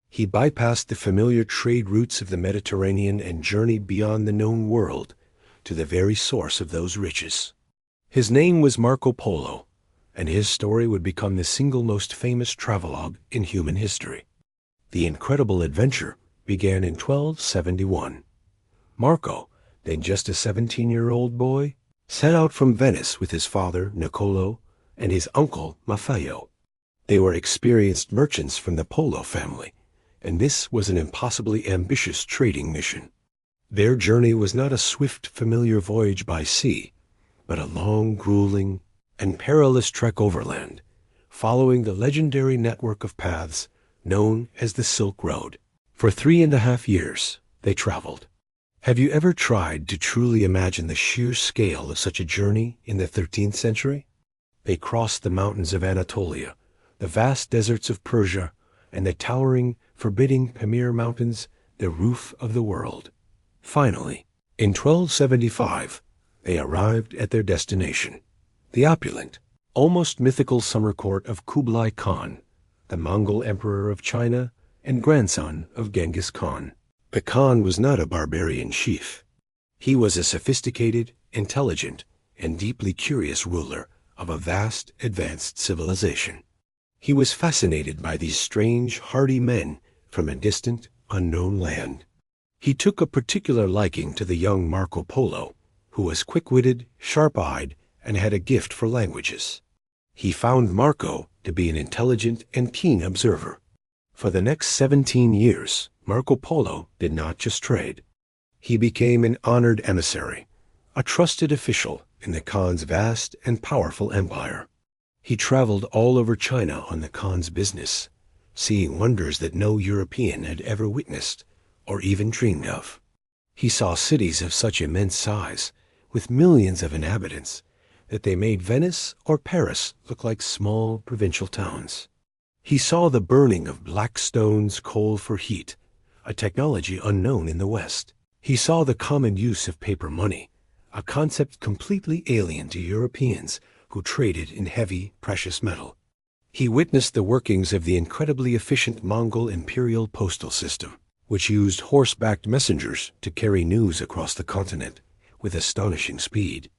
Speaker 1: He bypassed the familiar trade routes of the Mediterranean and journeyed beyond the known world to the very source of those riches. His name was Marco Polo, and his story would become the single most famous travelogue in human history. The incredible adventure began in 1271. Marco, then just a 17-year-old boy, set out from Venice with his father, Niccolo, and his uncle, Maffeo. They were experienced merchants from the Polo family, and this was an impossibly ambitious trading mission. Their journey was not a swift, familiar voyage by sea, but a long, grueling, and perilous trek overland, following the legendary network of paths known as the Silk Road. For 3.5 years, they traveled. Have you ever tried to truly imagine the sheer scale of such a journey in the 13th century? They crossed the mountains of Anatolia, the vast deserts of Persia, and the towering, forbidding Pamir Mountains, the roof of the world. Finally, in 1275, they arrived at their destination, the opulent, almost mythical summer court of Kublai Khan, the Mongol emperor of China and grandson of Genghis Khan. The Khan was not a barbarian chief. He was a sophisticated, intelligent, and deeply curious ruler of a vast, advanced civilization. He was fascinated by these strange, hardy men from a distant, unknown land. He took a particular liking to the young Marco Polo, who was quick-witted, sharp-eyed, and had a gift for languages. He found Marco to be an intelligent and keen observer. For the next 17 years, Marco Polo did not just trade. He became an honored emissary, a trusted official in the Khan's vast and powerful empire. He traveled all over China on the Khan's business, seeing wonders that no European had ever witnessed or even dreamed of. He saw cities of such immense size, with millions of inhabitants, that they made Venice or Paris look like small provincial towns. He saw the burning of black stones coal for heat, a technology unknown in the West. He saw the common use of paper money, a concept completely alien to Europeans who traded in heavy, precious metal. He witnessed the workings of the incredibly efficient Mongol imperial postal system, which used horse-backed messengers to carry news across the continent with astonishing speed.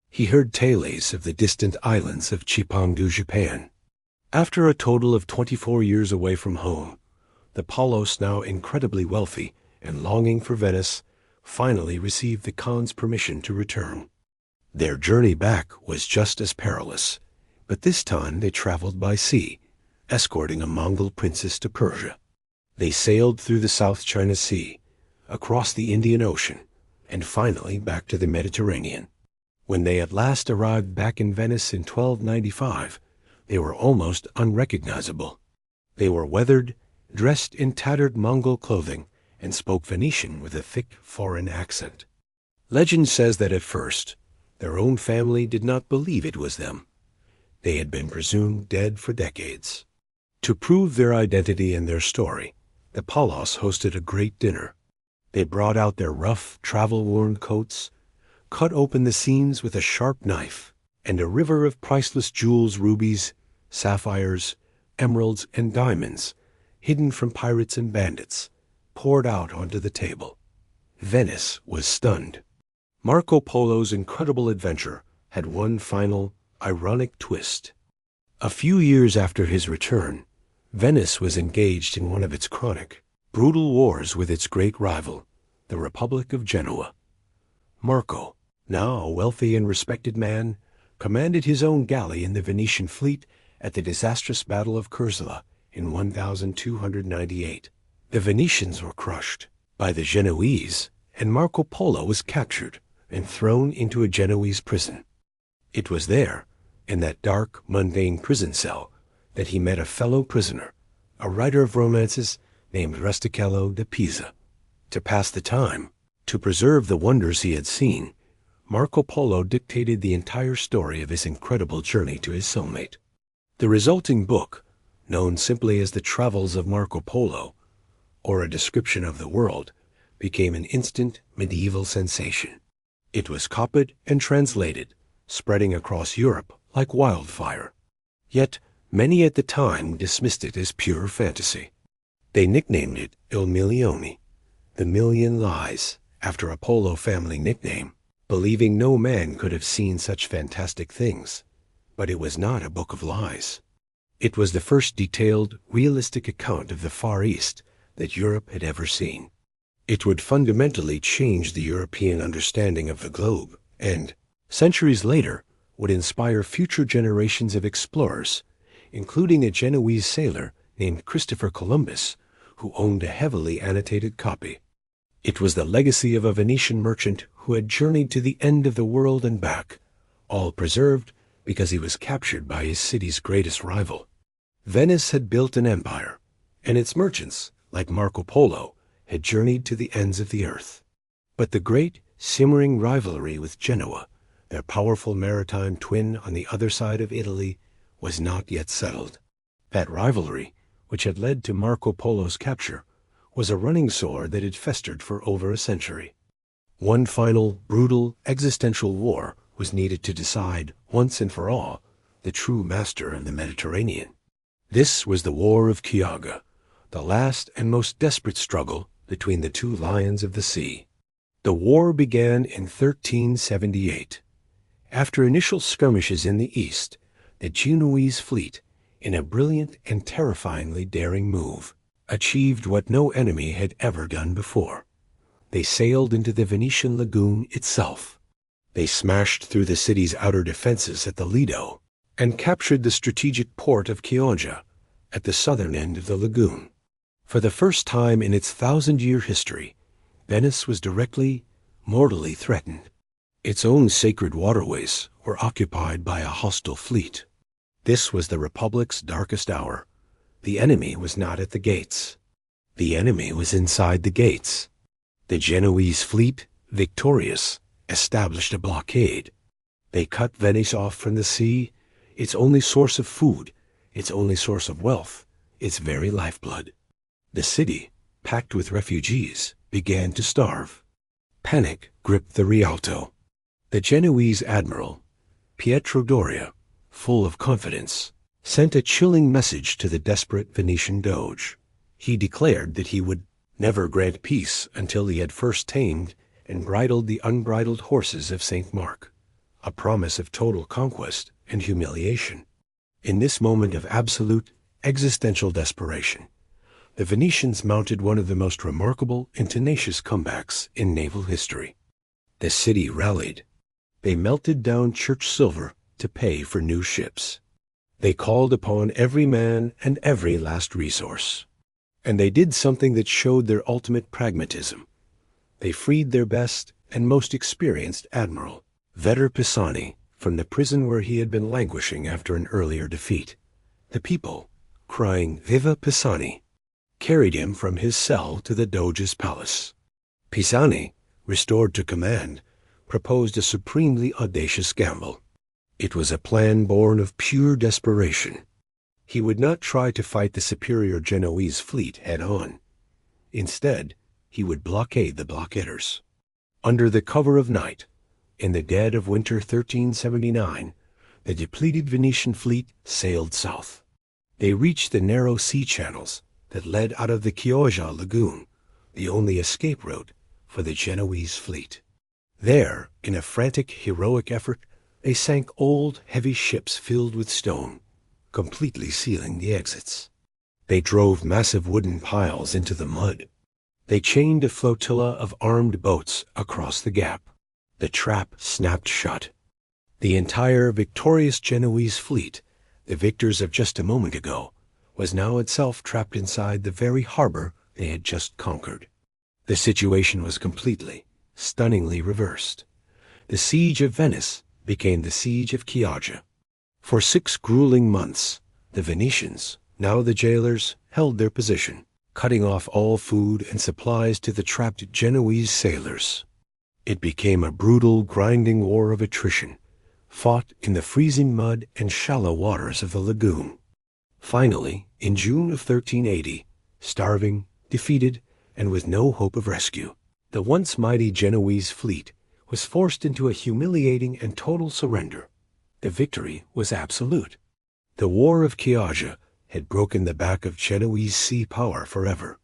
Speaker 1: He heard tales of the distant islands of Cheongdu, Japan. After a total of 24 years away from home, the Polos, now incredibly wealthy and longing for Venice, finally received the Khan's permission to return. Their journey back was just as perilous, but this time they traveled by sea, escorting a Mongol princess to Persia. They sailed through the South China Sea, across the Indian Ocean, and finally back to the Mediterranean. When they at last arrived back in Venice in 1295, they were almost unrecognizable. They were weathered, dressed in tattered Mongol clothing, and spoke Venetian with a thick foreign accent. Legend says that at first, their own family did not believe it was them. They had been presumed dead for decades. To prove their identity and their story, the Polos hosted a great dinner. They brought out their rough, travel-worn coats, cut open the seams with a sharp knife, and a river of priceless jewels, rubies, sapphires, emeralds, and diamonds, hidden from pirates and bandits, poured out onto the table. Venice was stunned. Marco Polo's incredible adventure had one final, ironic twist. A few years after his return, Venice was engaged in one of its chronic, brutal wars with its great rival, the Republic of Genoa. Marco, now a wealthy and respected man, commanded his own galley in the Venetian fleet at the disastrous Battle of Curzela in 1298. The Venetians were crushed by the Genoese, and Marco Polo was captured and thrown into a Genoese prison. It was there, in that dark, mundane prison cell, that he met a fellow prisoner, a writer of romances named Rustichello da Pisa. To pass the time, to preserve the wonders he had seen, Marco Polo dictated the entire story of his incredible journey to his soulmate. The resulting book, known simply as The Travels of Marco Polo, or A Description of the World, became an instant medieval sensation. It was copied and translated, spreading across Europe like wildfire. Yet many at the time dismissed it as pure fantasy. They nicknamed it Il Milione, the Million Lies, after a Polo family nickname, believing no man could have seen such fantastic things. But it was not a book of lies. It was the first detailed, realistic account of the Far East that Europe had ever seen. It would fundamentally change the European understanding of the globe and, centuries later would inspire future generations of explorers, including a Genoese sailor named Christopher Columbus, who owned a heavily annotated copy. It was the legacy of a Venetian merchant who had journeyed to the end of the world and back, all preserved because he was captured by his city's greatest rival. Venice had built an empire, and its merchants, like Marco Polo, had journeyed to the ends of the earth. But the great, simmering rivalry with Genoa, their powerful maritime twin on the other side of Italy, was not yet settled. That rivalry, which had led to Marco Polo's capture, was a running sore that had festered for over a century. One final, brutal, existential war was needed to decide, once and for all, the true master of the Mediterranean. This was the War of Chioggia, the last and most desperate struggle between the two lions of the sea. The war began in 1378. After initial skirmishes in the east, the Genoese fleet, in a brilliant and terrifyingly daring move, achieved what no enemy had ever done before. They sailed into the Venetian lagoon itself. They smashed through the city's outer defenses at the Lido and captured the strategic port of Chioggia at the southern end of the lagoon. For the first time in its 1,000-year history, Venice was directly, mortally threatened. Its own sacred waterways were occupied by a hostile fleet. This was the Republic's darkest hour. The enemy was not at the gates. The enemy was inside the gates. The Genoese fleet, victorious, established a blockade. They cut Venice off from the sea, its only source of food, its only source of wealth, its very lifeblood. The city, packed with refugees, began to starve. Panic gripped the Rialto. The Genoese admiral, Pietro Doria, full of confidence, sent a chilling message to the desperate Venetian doge. He declared that he would never grant peace until he had first tamed and bridled the unbridled horses of St. Mark, a promise of total conquest and humiliation. In this moment of absolute, existential desperation, the Venetians mounted one of the most remarkable and tenacious comebacks in naval history. The city rallied. They melted down church silver to pay for new ships. They called upon every man and every last resource. And they did something that showed their ultimate pragmatism. They freed their best and most experienced admiral, Vetter Pisani, from the prison where he had been languishing after an earlier defeat. The people, crying "Viva Pisani," carried him from his cell to the Doge's palace. Pisani, restored to command, proposed a supremely audacious gamble. It was a plan born of pure desperation. He would not try to fight the superior Genoese fleet head-on. Instead, he would blockade the blockaders. Under the cover of night, in the dead of winter 1379, the depleted Venetian fleet sailed south. They reached the narrow sea channels that led out of the Chioggia lagoon, the only escape route for the Genoese fleet. There, in a frantic, heroic effort, they sank old, heavy ships filled with stone, completely sealing the exits. They drove massive wooden piles into the mud. They chained a flotilla of armed boats across the gap. The trap snapped shut. The entire victorious Genoese fleet, the victors of just a moment ago, was now itself trapped inside the very harbor they had just conquered. The situation was completely, stunningly reversed. The siege of Venice became the siege of Chioggia. For 6 grueling months, the Venetians, now the jailers, held their position, cutting off all food and supplies to the trapped Genoese sailors. It became a brutal, grinding war of attrition, fought in the freezing mud and shallow waters of the lagoon. Finally, in June of 1380, starving, defeated, and with no hope of rescue, the once mighty Genoese fleet was forced into a humiliating and total surrender. The victory was absolute. The War of Chioggia had broken the back of Genoese sea power forever.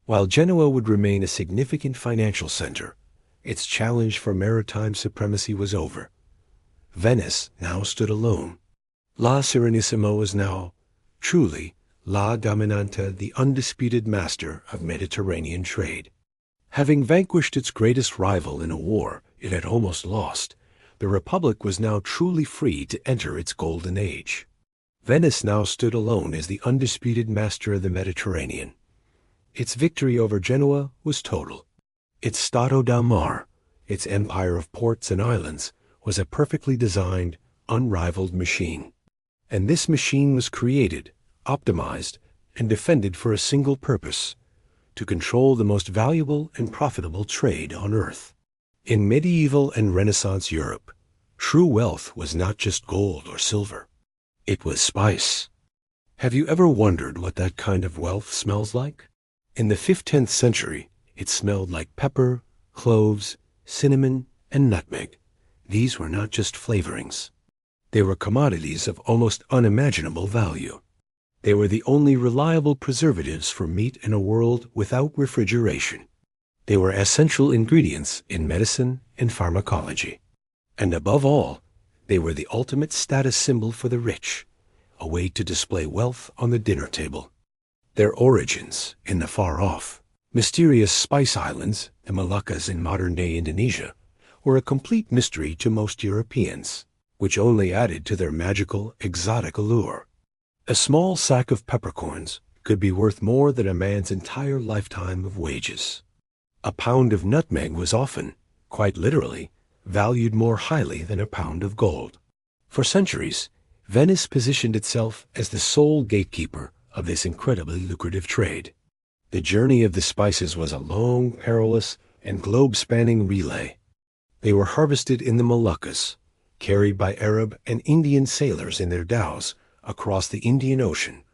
Speaker 1: While Genoa would remain a significant financial center, its challenge for maritime supremacy was over. Venice now stood alone. La Serenissima was now, truly, La Dominante, the undisputed master of Mediterranean trade. Having vanquished its greatest rival in a war it had almost lost, The Republic was now truly free to enter its golden age. Venice now stood alone as the undisputed master of the Mediterranean. Its victory over Genoa was total. Its Stato del Mar, its empire of ports and islands, was a perfectly designed, unrivaled machine. And this machine was created, optimized, and defended for a single purpose: to control the most valuable and profitable trade on earth. In medieval and Renaissance Europe, true wealth was not just gold or silver. It was spice. Have you ever wondered what that kind of wealth smells like? In the 15th century, it smelled like pepper, cloves, cinnamon, and nutmeg. These were not just flavorings. They were commodities of almost unimaginable value. They were the only reliable preservatives for meat in a world without refrigeration. They were essential ingredients in medicine and pharmacology. And above all, they were the ultimate status symbol for the rich, a way to display wealth on the dinner table. Their origins, in the far-off, mysterious spice islands, the Moluccas in modern-day Indonesia, were a complete mystery to most Europeans, which only added to their magical, exotic allure. A small sack of peppercorns could be worth more than a man's entire lifetime of wages. A pound of nutmeg was often, quite literally, valued more highly than a pound of gold. For centuries, Venice positioned itself as the sole gatekeeper of this incredibly lucrative trade. The journey of the spices was a long, perilous, and globe-spanning relay. They were harvested in the Moluccas, carried by Arab and Indian sailors in their dhows across the Indian Ocean,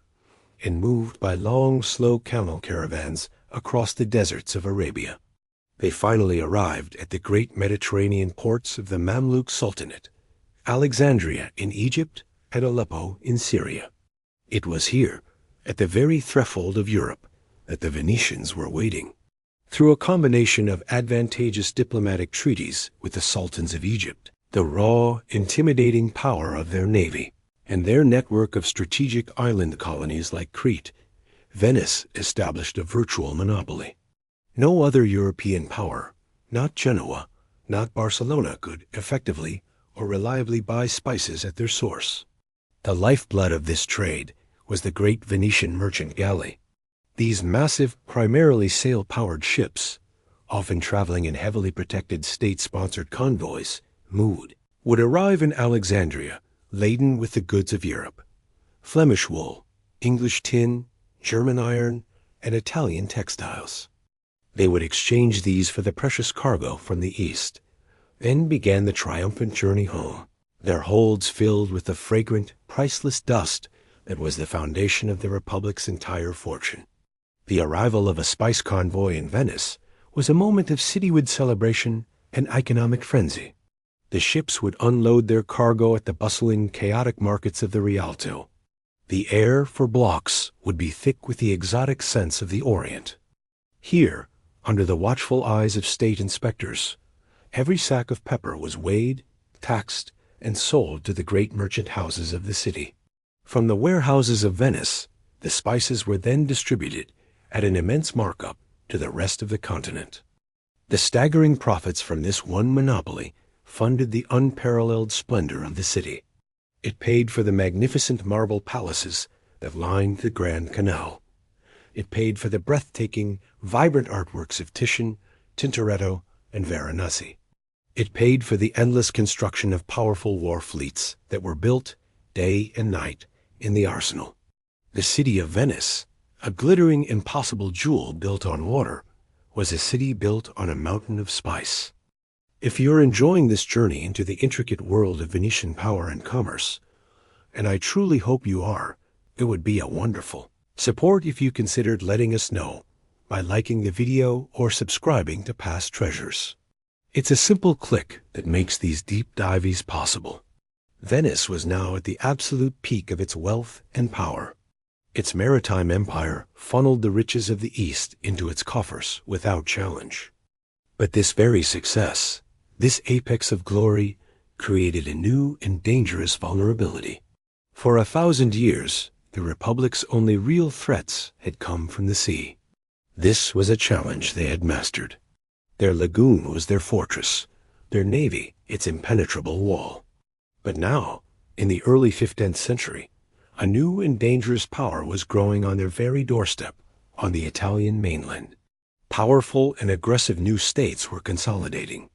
Speaker 1: and moved by long, slow camel caravans across the deserts of Arabia. They finally arrived at the great Mediterranean ports of the Mamluk Sultanate, Alexandria in Egypt and Aleppo in Syria. It was here, at the very threshold of Europe, that the Venetians were waiting. Through a combination of advantageous diplomatic treaties with the sultans of Egypt, the raw, intimidating power of their navy, and their network of strategic island colonies like Crete, Venice established a virtual monopoly. No other European power, not Genoa, not Barcelona, could effectively or reliably buy spices at their source. The lifeblood of this trade was the great Venetian merchant galley. These massive, primarily sail-powered ships, often traveling in heavily protected state-sponsored convoys, would arrive in Alexandria laden with the goods of Europe: Flemish wool, English tin, German iron, and Italian textiles. They would exchange these for the precious cargo from the East. Then began the triumphant journey home, their holds filled with the fragrant, priceless dust that was the foundation of the Republic's entire fortune. The arrival of a spice convoy in Venice was a moment of citywide celebration and economic frenzy. The ships would unload their cargo at the bustling, chaotic markets of the Rialto. The air, for blocks, would be thick with the exotic scents of the Orient. Here, under the watchful eyes of state inspectors, every sack of pepper was weighed, taxed, and sold to the great merchant houses of the city. From the warehouses of Venice, the spices were then distributed at an immense markup to the rest of the continent. The staggering profits from this one monopoly funded the unparalleled splendor of the city. It paid for the magnificent marble palaces that lined the Grand Canal. It paid for the breathtaking, vibrant artworks of Titian, Tintoretto, and Veronese. It paid for the endless construction of powerful war fleets that were built, day and night, in the arsenal. The city of Venice, a glittering, impossible jewel built on water, was a city built on a mountain of spice. If you're enjoying this journey into the intricate world of Venetian power and commerce, and I truly hope you are, it would be a wonderful support if you considered letting us know by liking the video or subscribing to Past Treasures. It's a simple click that makes these deep dives possible. Venice was now at the absolute peak of its wealth and power. Its maritime empire funneled the riches of the East into its coffers without challenge. But this very success, this apex of glory, created a new and dangerous vulnerability. For 1,000 years, the Republic's only real threats had come from the sea. This was a challenge they had mastered. Their lagoon was their fortress, their navy its impenetrable wall. But now, in the early 15th century, a new and dangerous power was growing on their very doorstep, on the Italian mainland. Powerful and aggressive new states were consolidating.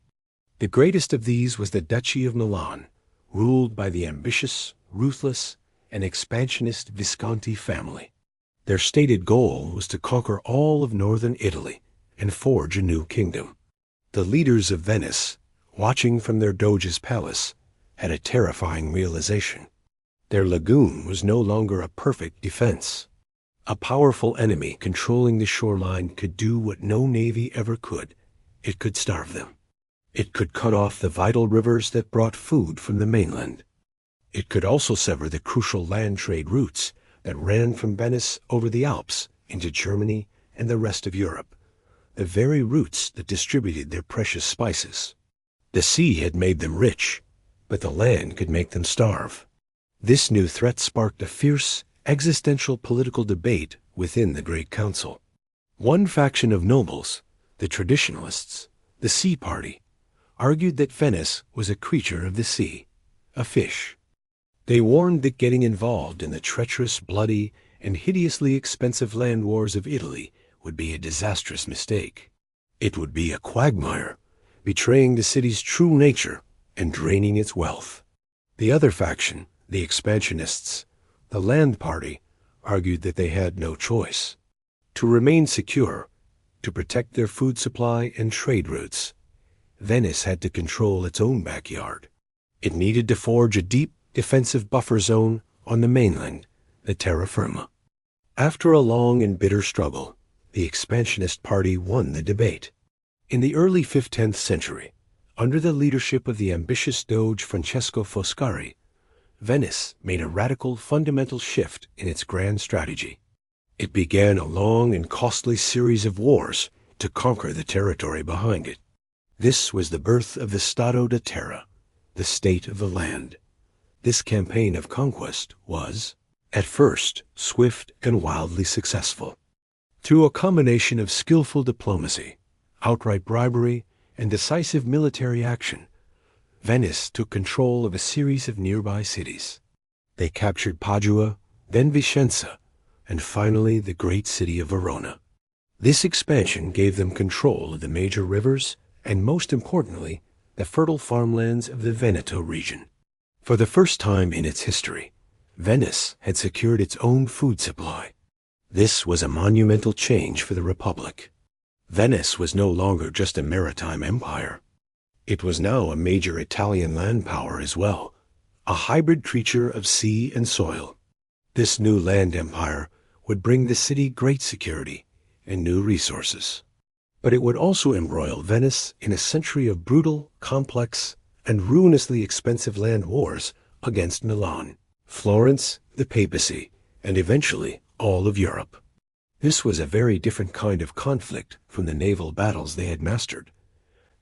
Speaker 1: The greatest of these was the Duchy of Milan, ruled by the ambitious, ruthless, and expansionist Visconti family. Their stated goal was to conquer all of northern Italy and forge a new kingdom. The leaders of Venice, watching from their Doge's palace, had a terrifying realization. Their lagoon was no longer a perfect defense. A powerful enemy controlling the shoreline could do what no navy ever could. It could starve them. It could cut off the vital rivers that brought food from the mainland. It could also sever the crucial land trade routes that ran from Venice over the Alps into Germany and the rest of Europe, the very routes that distributed their precious spices. The sea had made them rich, but the land could make them starve. This new threat sparked a fierce, existential political debate within the Great Council. One faction of nobles, the traditionalists, the Sea Party, argued that Venice was a creature of the sea, a fish. They warned that getting involved in the treacherous, bloody, and hideously expensive land wars of Italy would be a disastrous mistake. It would be a quagmire, betraying the city's true nature and draining its wealth. The other faction, the expansionists, the Land Party, argued that they had no choice. To remain secure, to protect their food supply and trade routes, Venice had to control its own backyard. It needed to forge a deep, defensive buffer zone on the mainland, the terra firma. After a long and bitter struggle, the expansionist party won the debate. In the early 15th century, under the leadership of the ambitious Doge Francesco Foscari, Venice made a radical, fundamental shift in its grand strategy. It began a long and costly series of wars to conquer the territory behind it. This was the birth of the Stato da Terra, the state of the land. This campaign of conquest was, at first, swift and wildly successful. Through a combination of skillful diplomacy, outright bribery, and decisive military action, Venice took control of a series of nearby cities. They captured Padua, then Vicenza, and finally the great city of Verona. This expansion gave them control of the major rivers and, most importantly, the fertile farmlands of the Veneto region. For the first time in its history, Venice had secured its own food supply. This was a monumental change for the Republic. Venice was no longer just a maritime empire. It was now a major Italian land power as well, a hybrid creature of sea and soil. This new land empire would bring the city great security and new resources. But it would also embroil Venice in a century of brutal, complex, and ruinously expensive land wars against Milan, Florence, the papacy, and eventually all of Europe. This was a very different kind of conflict from the naval battles they had mastered,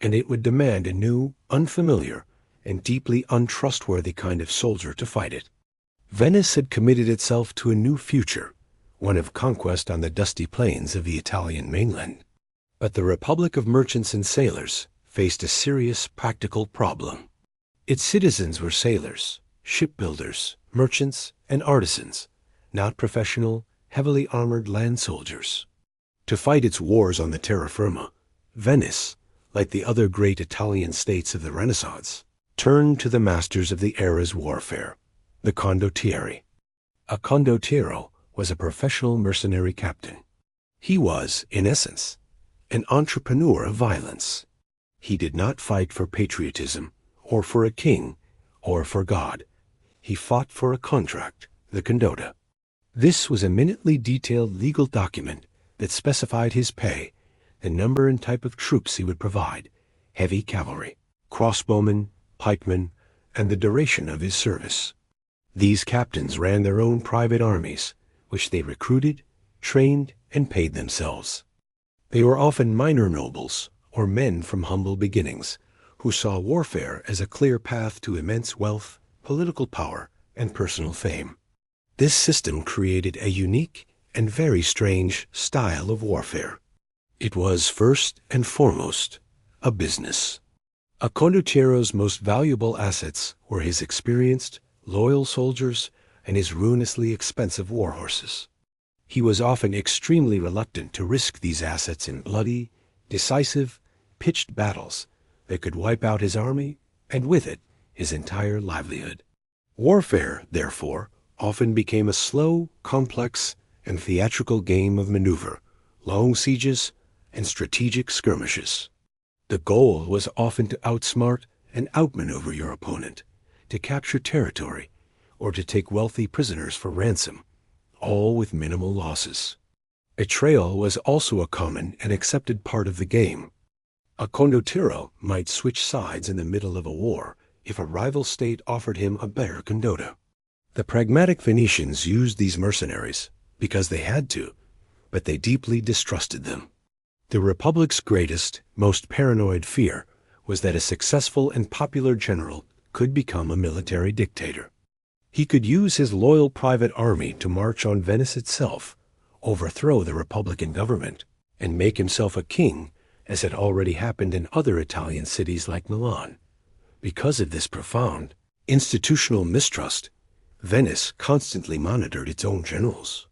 Speaker 1: and it would demand a new, unfamiliar, and deeply untrustworthy kind of soldier to fight it. Venice had committed itself to a new future, one of conquest on the dusty plains of the Italian mainland. But the Republic of Merchants and Sailors faced a serious practical problem. Its citizens were sailors, shipbuilders, merchants, and artisans, not professional, heavily armored land soldiers. To fight its wars on the terra firma, Venice, like the other great Italian states of the Renaissance, turned to the masters of the era's warfare, the condottieri. A condottiero was a professional mercenary captain. He was, in essence, an entrepreneur of violence. He did not fight for patriotism, or for a king, or for God. He fought for a contract, the condotta. This was a minutely detailed legal document that specified his pay, the number and type of troops he would provide, heavy cavalry, crossbowmen, pikemen, and the duration of his service. These captains ran their own private armies, which they recruited, trained, and paid themselves. They were often minor nobles, or men from humble beginnings, who saw warfare as a clear path to immense wealth, political power, and personal fame. This system created a unique and very strange style of warfare. It was first and foremost a business. A condotiero's most valuable assets were his experienced, loyal soldiers and his ruinously expensive war horses. He was often extremely reluctant to risk these assets in bloody, decisive, pitched battles that could wipe out his army and with it his entire livelihood. Warfare, therefore, often became a slow, complex, and theatrical game of maneuver, long sieges, and strategic skirmishes. The goal was often to outsmart and outmaneuver your opponent, to capture territory, or to take wealthy prisoners for ransom, all with minimal losses. Betrayal was also a common and accepted part of the game. A condottiero might switch sides in the middle of a war if a rival state offered him a better condotta. The pragmatic Venetians used these mercenaries because they had to, but they deeply distrusted them. The Republic's greatest, most paranoid fear was that a successful and popular general could become a military dictator. He could use his loyal private army to march on Venice itself, overthrow the Republican government, and make himself a king, as had already happened in other Italian cities like Milan. Because of this profound, institutional mistrust, Venice constantly monitored its own generals.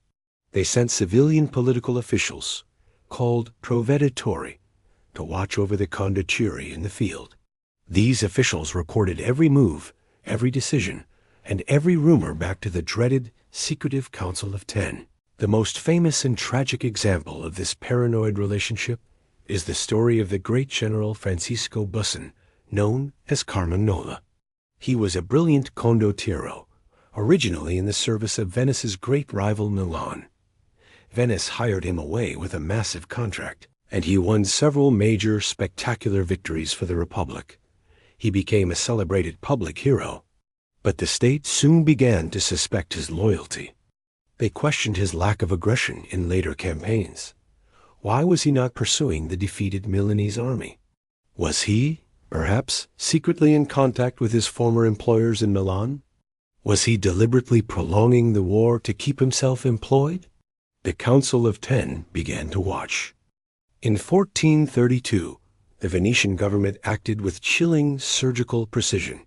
Speaker 1: They sent civilian political officials, called provveditori, to watch over the condottieri in the field. These officials reported every move, every decision, and every rumor back to the dreaded, secretive Council of Ten. The most famous and tragic example of this paranoid relationship is the story of the great General Francisco Busson, known as Carmagnola. He was a brilliant condottiero, originally in the service of Venice's great rival Milan. Venice hired him away with a massive contract, and he won several major, spectacular victories for the Republic. He became a celebrated public hero. But the state soon began to suspect his loyalty. They questioned his lack of aggression in later campaigns. Why was he not pursuing the defeated Milanese army? Was he, perhaps, secretly in contact with his former employers in Milan? Was he deliberately prolonging the war to keep himself employed? The Council of Ten began to watch. In 1432, the Venetian government acted with chilling surgical precision.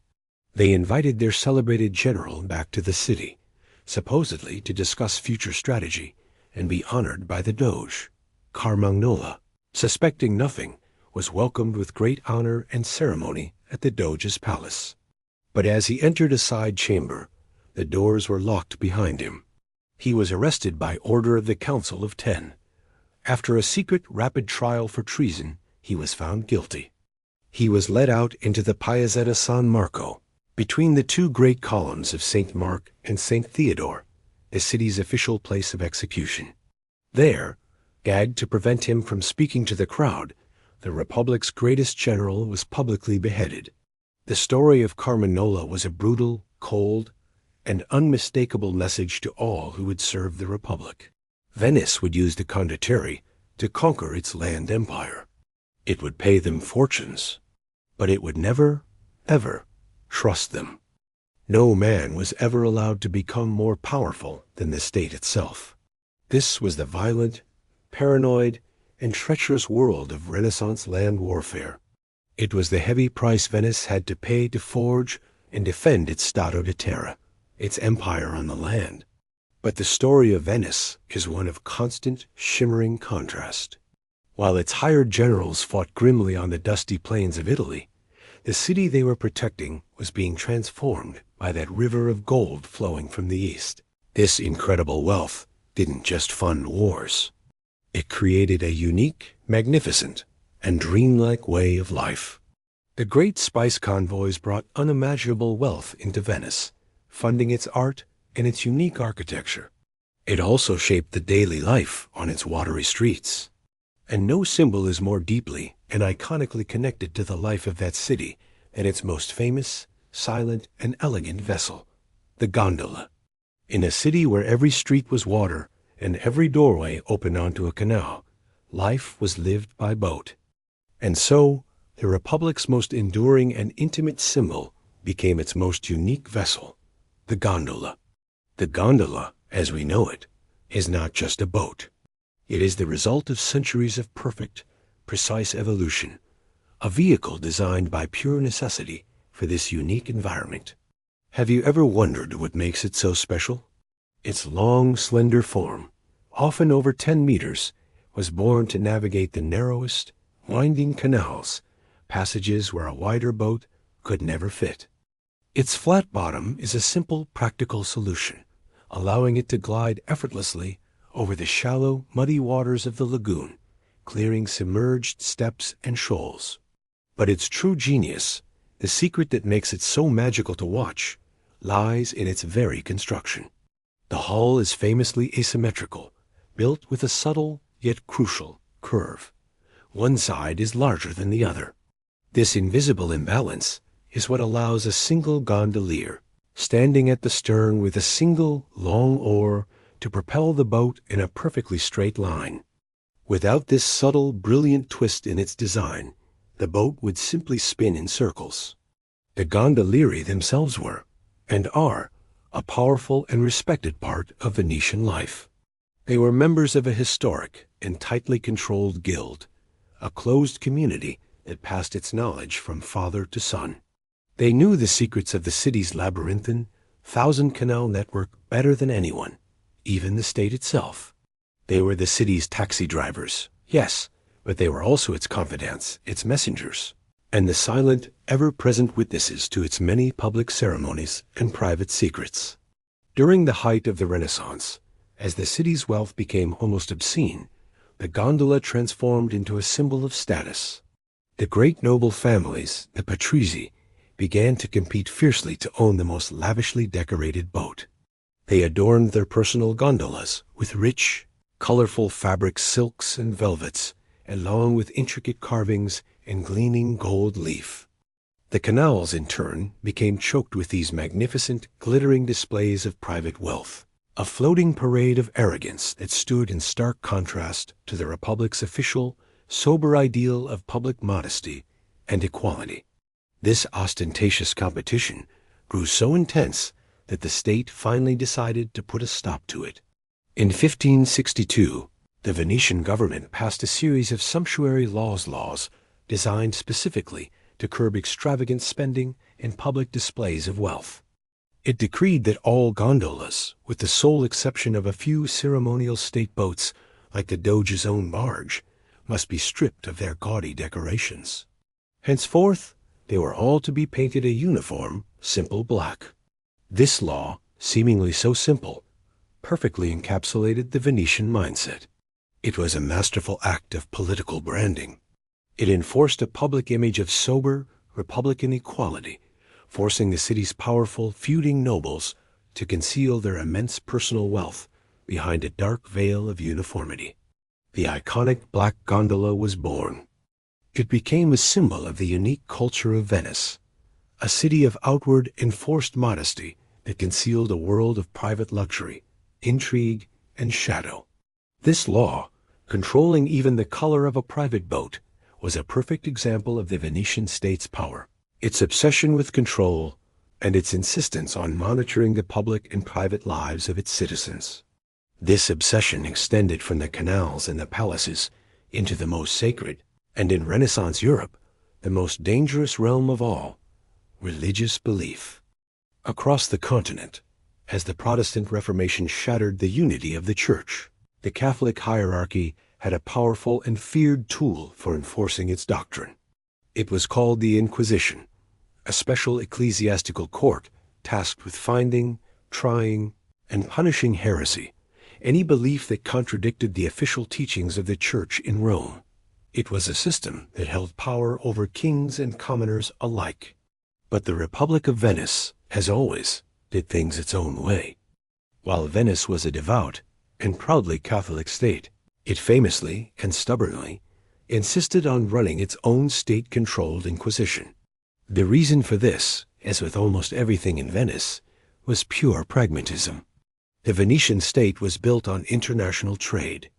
Speaker 1: They invited their celebrated general back to the city, supposedly to discuss future strategy and be honored by the Doge. Carmagnola, suspecting nothing, was welcomed with great honor and ceremony at the Doge's palace. But as he entered a side chamber, the doors were locked behind him. He was arrested by order of the Council of Ten. After a secret, rapid trial for treason, he was found guilty. He was led out into the Piazzetta San Marco, between the two great columns of St. Mark and St. Theodore, the city's official place of execution. There, gagged to prevent him from speaking to the crowd, the Republic's greatest general was publicly beheaded. The story of Carmagnola was a brutal, cold, and unmistakable message to all who would serve the Republic. Venice would use the condottieri to conquer its land empire. It would pay them fortunes, but it would never, ever trust them. No man was ever allowed to become more powerful than the state itself. This was the violent, paranoid, and treacherous world of Renaissance land warfare. It was the heavy price Venice had to pay to forge and defend its Stato di Terra, its empire on the land. But the story of Venice is one of constant, shimmering contrast. While its hired generals fought grimly on the dusty plains of Italy, the city they were protecting was being transformed by that river of gold flowing from the east. This incredible wealth didn't just fund wars. It created a unique, magnificent, and dreamlike way of life. The great spice convoys brought unimaginable wealth into Venice, funding its art and its unique architecture. It also shaped the daily life on its watery streets. And no symbol is more deeply and iconically connected to the life of that city than its most famous, silent, and elegant vessel, the gondola. In a city where every street was water and every doorway opened onto a canal, life was lived by boat. And so, the Republic's most enduring and intimate symbol became its most unique vessel, the gondola. The gondola, as we know it, is not just a boat. It is the result of centuries of perfect, precise evolution, a vehicle designed by pure necessity for this unique environment. Have you ever wondered what makes it so special? Its long, slender form, often over 10 meters, was born to navigate the narrowest, winding canals, passages where a wider boat could never fit. Its flat bottom is a simple, practical solution, allowing it to glide effortlessly over the shallow, muddy waters of the lagoon, clearing submerged steps and shoals. But its true genius, the secret that makes it so magical to watch, lies in its very construction. The hull is famously asymmetrical, built with a subtle yet crucial curve. One side is larger than the other. This invisible imbalance is what allows a single gondolier, standing at the stern with a single long oar, to propel the boat in a perfectly straight line. Without this subtle, brilliant twist in its design, the boat would simply spin in circles. The gondolieri themselves were, and are, a powerful and respected part of Venetian life. They were members of a historic and tightly controlled guild, a closed community that passed its knowledge from father to son. They knew the secrets of the city's labyrinthine, thousand-canal network better than anyone, even the state itself. They were the city's taxi drivers, yes, but they were also its confidants, its messengers, and the silent, ever-present witnesses to its many public ceremonies and private secrets. During the height of the Renaissance, as the city's wealth became almost obscene, the gondola transformed into a symbol of status. The great noble families, the patrizi, began to compete fiercely to own the most lavishly decorated boat. They adorned their personal gondolas with rich, colorful fabric silks and velvets, along with intricate carvings and gleaming gold leaf. The canals, in turn, became choked with these magnificent, glittering displays of private wealth, a floating parade of arrogance that stood in stark contrast to the Republic's official, sober ideal of public modesty and equality. This ostentatious competition grew so intense that the state finally decided to put a stop to it. In 1562, the Venetian government passed a series of sumptuary laws designed specifically to curb extravagant spending and public displays of wealth. It decreed that all gondolas, with the sole exception of a few ceremonial state boats like the Doge's own barge, must be stripped of their gaudy decorations. Henceforth, they were all to be painted a uniform, simple black. This law, seemingly so simple, perfectly encapsulated the Venetian mindset. It was a masterful act of political branding. It enforced a public image of sober, republican equality, forcing the city's powerful, feuding nobles to conceal their immense personal wealth behind a dark veil of uniformity. The iconic black gondola was born. It became a symbol of the unique culture of Venice, a city of outward, enforced modesty that concealed a world of private luxury, intrigue, and shadow. This law, controlling even the color of a private boat, was a perfect example of the Venetian state's power, its obsession with control, and its insistence on monitoring the public and private lives of its citizens. This obsession extended from the canals and the palaces into the most sacred, and in Renaissance Europe, the most dangerous realm of all, religious belief. Across the continent, as the Protestant Reformation shattered the unity of the Church, the Catholic hierarchy had a powerful and feared tool for enforcing its doctrine. It was called the Inquisition, a special ecclesiastical court tasked with finding, trying, and punishing heresy, any belief that contradicted the official teachings of the Church in Rome. It was a system that held power over kings and commoners alike. But the Republic of Venice, as always, did things its own way. While Venice was a devout and proudly Catholic state, it famously and stubbornly insisted on running its own state-controlled inquisition. The reason for this, as with almost everything in Venice, was pure pragmatism. The Venetian state was built on international trade.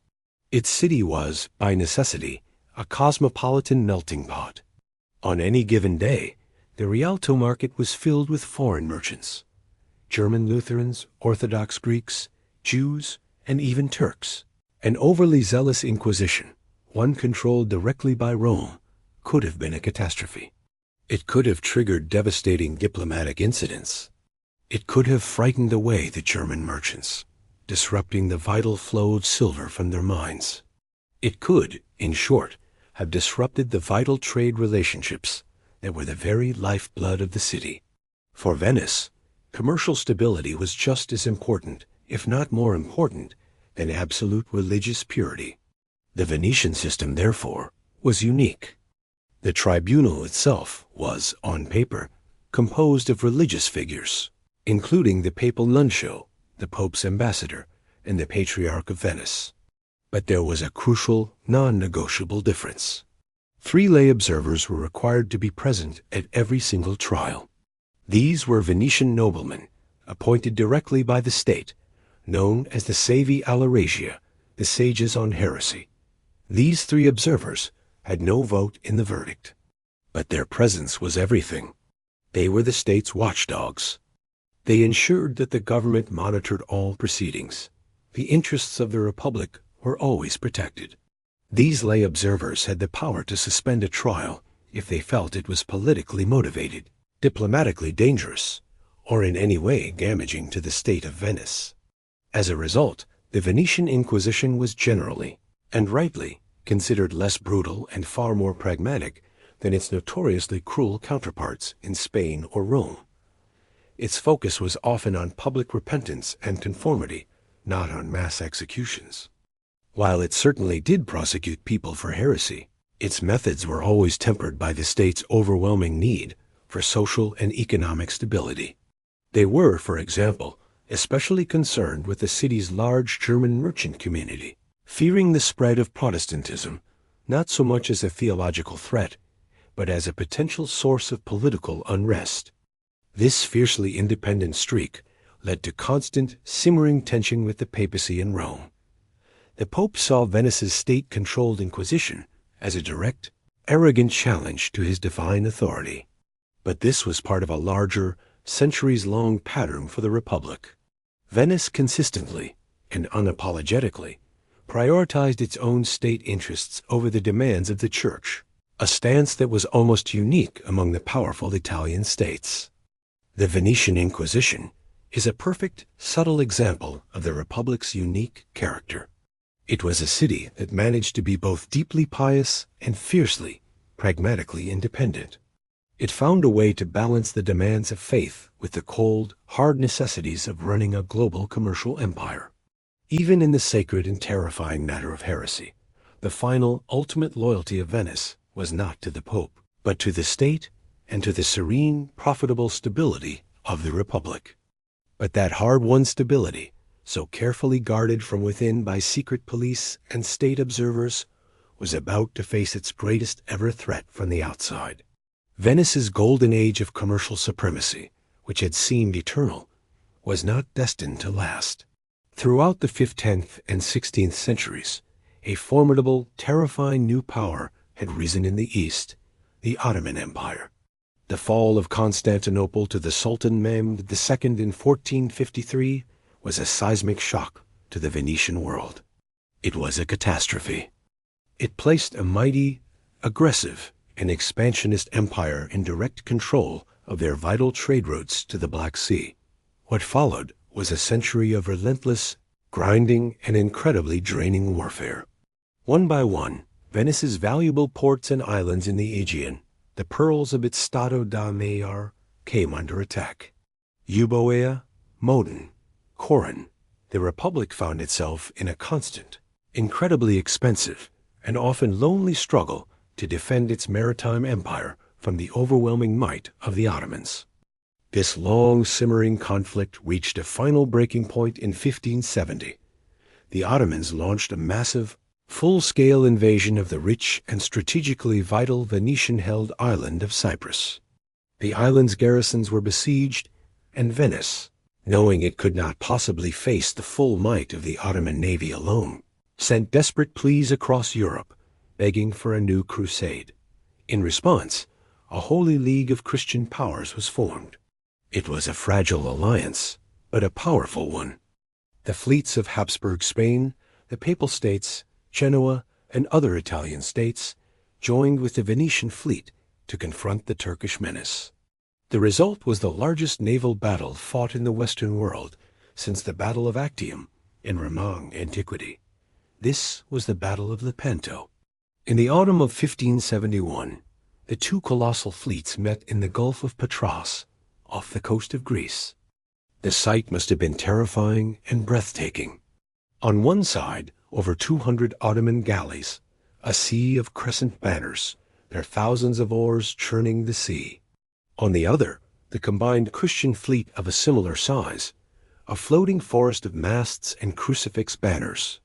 Speaker 1: Its city was, by necessity, a cosmopolitan melting pot. On any given day, the Rialto market was filled with foreign merchants, German Lutherans, Orthodox Greeks, Jews, and even Turks. An overly zealous inquisition, one controlled directly by Rome, could have been a catastrophe. It could have triggered devastating diplomatic incidents. It could have frightened away the German merchants, disrupting the vital flow of silver from their mines. It could, in short, have disrupted the vital trade relationships that were the very lifeblood of the city. For Venice, commercial stability was just as important, if not more important, than absolute religious purity. The Venetian system, therefore, was unique. The tribunal itself was, on paper, composed of religious figures, including the papal nuncio, the Pope's ambassador, and the Patriarch of Venice. But there was a crucial, non-negotiable difference. 3 lay observers were required to be present at every single trial. These were Venetian noblemen, appointed directly by the state, known as the Savi alla Regia, the sages on heresy. These 3 observers had no vote in the verdict, but their presence was everything. They were the state's watchdogs. They ensured that the government monitored all proceedings. The interests of the Republic were always protected. These lay observers had the power to suspend a trial if they felt it was politically motivated, diplomatically dangerous, or in any way damaging to the state of Venice. As a result, the Venetian Inquisition was generally, and rightly, considered less brutal and far more pragmatic than its notoriously cruel counterparts in Spain or Rome. Its focus was often on public repentance and conformity, not on mass executions. While it certainly did prosecute people for heresy, its methods were always tempered by the state's overwhelming need for social and economic stability. They were, for example, especially concerned with the city's large German merchant community, fearing the spread of Protestantism, not so much as a theological threat, but as a potential source of political unrest. This fiercely independent streak led to constant, simmering tension with the papacy in Rome. The Pope saw Venice's state-controlled Inquisition as a direct, arrogant challenge to his divine authority. But this was part of a larger, centuries-long pattern for the Republic. Venice consistently and unapologetically prioritized its own state interests over the demands of the Church, a stance that was almost unique among the powerful Italian states. The Venetian Inquisition is a perfect, subtle example of the Republic's unique character. It was a city that managed to be both deeply pious and fiercely, pragmatically independent. It found a way to balance the demands of faith with the cold, hard necessities of running a global commercial empire. Even in the sacred and terrifying matter of heresy, the final, ultimate loyalty of Venice was not to the Pope, but to the state and to the serene, profitable stability of the Republic. But that hard-won stability, so carefully guarded from within by secret police and state observers, was about to face its greatest ever threat from the outside. Venice's golden age of commercial supremacy, which had seemed eternal, was not destined to last. Throughout the 15th and 16th centuries, a formidable, terrifying new power had risen in the East, the Ottoman Empire. The fall of Constantinople to the Sultan Mehmed II in 1453 was a seismic shock to the Venetian world. It was a catastrophe. It placed a mighty, aggressive, and expansionist empire in direct control of their vital trade routes to the Black Sea. What followed was a century of relentless, grinding, and incredibly draining warfare. One by one, Venice's valuable ports and islands in the Aegean, the pearls of its Stato da Mare, came under attack. Euboea, Modin, Coron, the Republic found itself in a constant, incredibly expensive, and often lonely struggle to defend its maritime empire from the overwhelming might of the Ottomans. This long simmering conflict reached a final breaking point in 1570. The Ottomans launched a massive, full-scale invasion of the rich and strategically vital Venetian-held island of Cyprus. The island's garrisons were besieged, and Venice, knowing it could not possibly face the full might of the Ottoman navy alone, sent desperate pleas across Europe, begging for a new crusade. In response, a holy league of Christian powers was formed. It was a fragile alliance, but a powerful one. The fleets of Habsburg Spain, the Papal States, Genoa, and other Italian states joined with the Venetian fleet to confront the Turkish menace. The result was the largest naval battle fought in the Western world since the Battle of Actium in Romang antiquity. This was the Battle of Lepanto. In the autumn of 1571, the two colossal fleets met in the Gulf of Patras, off the coast of Greece. The sight must have been terrifying and breathtaking. On one side, over 200 Ottoman galleys, a sea of crescent banners, their thousands of oars churning the sea. On the other, the combined Christian fleet of a similar size, a floating forest of masts and crucifix banners.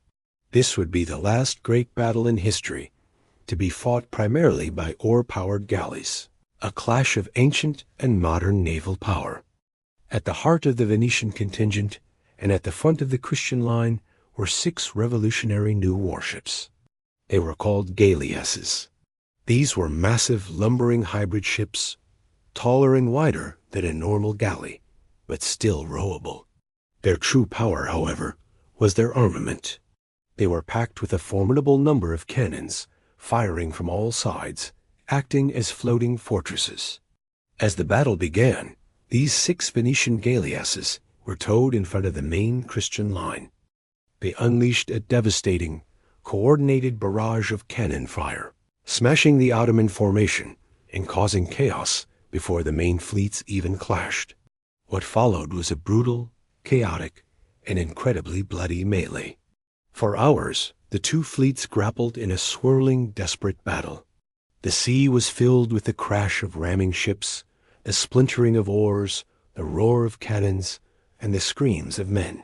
Speaker 1: This would be the last great battle in history, to be fought primarily by oar-powered galleys, a clash of ancient and modern naval power. At the heart of the Venetian contingent and at the front of the Christian line were 6 revolutionary new warships. They were called galleasses. These were massive, lumbering hybrid ships, taller and wider than a normal galley, but still rowable. Their true power, however, was their armament. They were packed with a formidable number of cannons, firing from all sides, acting as floating fortresses. As the battle began, these 6 Venetian galleasses were towed in front of the main Christian line. They unleashed a devastating, coordinated barrage of cannon fire, smashing the Ottoman formation and causing chaos before the main fleets even clashed. What followed was a brutal, chaotic, and incredibly bloody melee. For hours, the two fleets grappled in a swirling, desperate battle. The sea was filled with the crash of ramming ships, the splintering of oars, the roar of cannons, and the screams of men.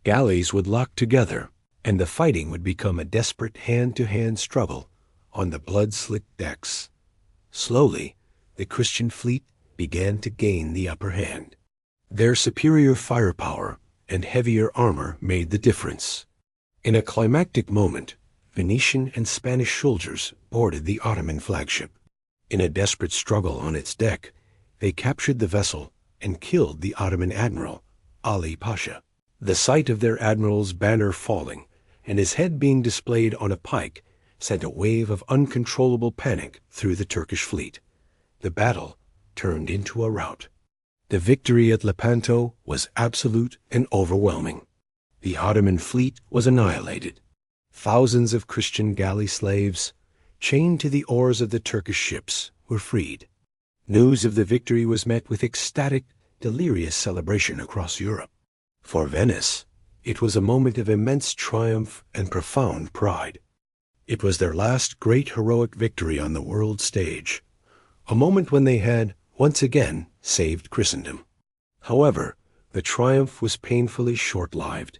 Speaker 1: Galleys would lock together, and the fighting would become a desperate hand-to-hand struggle on the blood-slicked decks. Slowly, the Christian fleet began to gain the upper hand. Their superior firepower and heavier armor made the difference. In a climactic moment, Venetian and Spanish soldiers boarded the Ottoman flagship. In a desperate struggle on its deck, they captured the vessel and killed the Ottoman admiral, Ali Pasha. The sight of their admiral's banner falling and his head being displayed on a pike sent a wave of uncontrollable panic through the Turkish fleet. The battle turned into a rout. The victory at Lepanto was absolute and overwhelming. The Ottoman fleet was annihilated. Thousands of Christian galley slaves, chained to the oars of the Turkish ships, were freed. News of the victory was met with ecstatic, delirious celebration across Europe. For Venice, it was a moment of immense triumph and profound pride. It was their last great heroic victory on the world stage, a moment when they had, once again, saved Christendom. However, the triumph was painfully short-lived.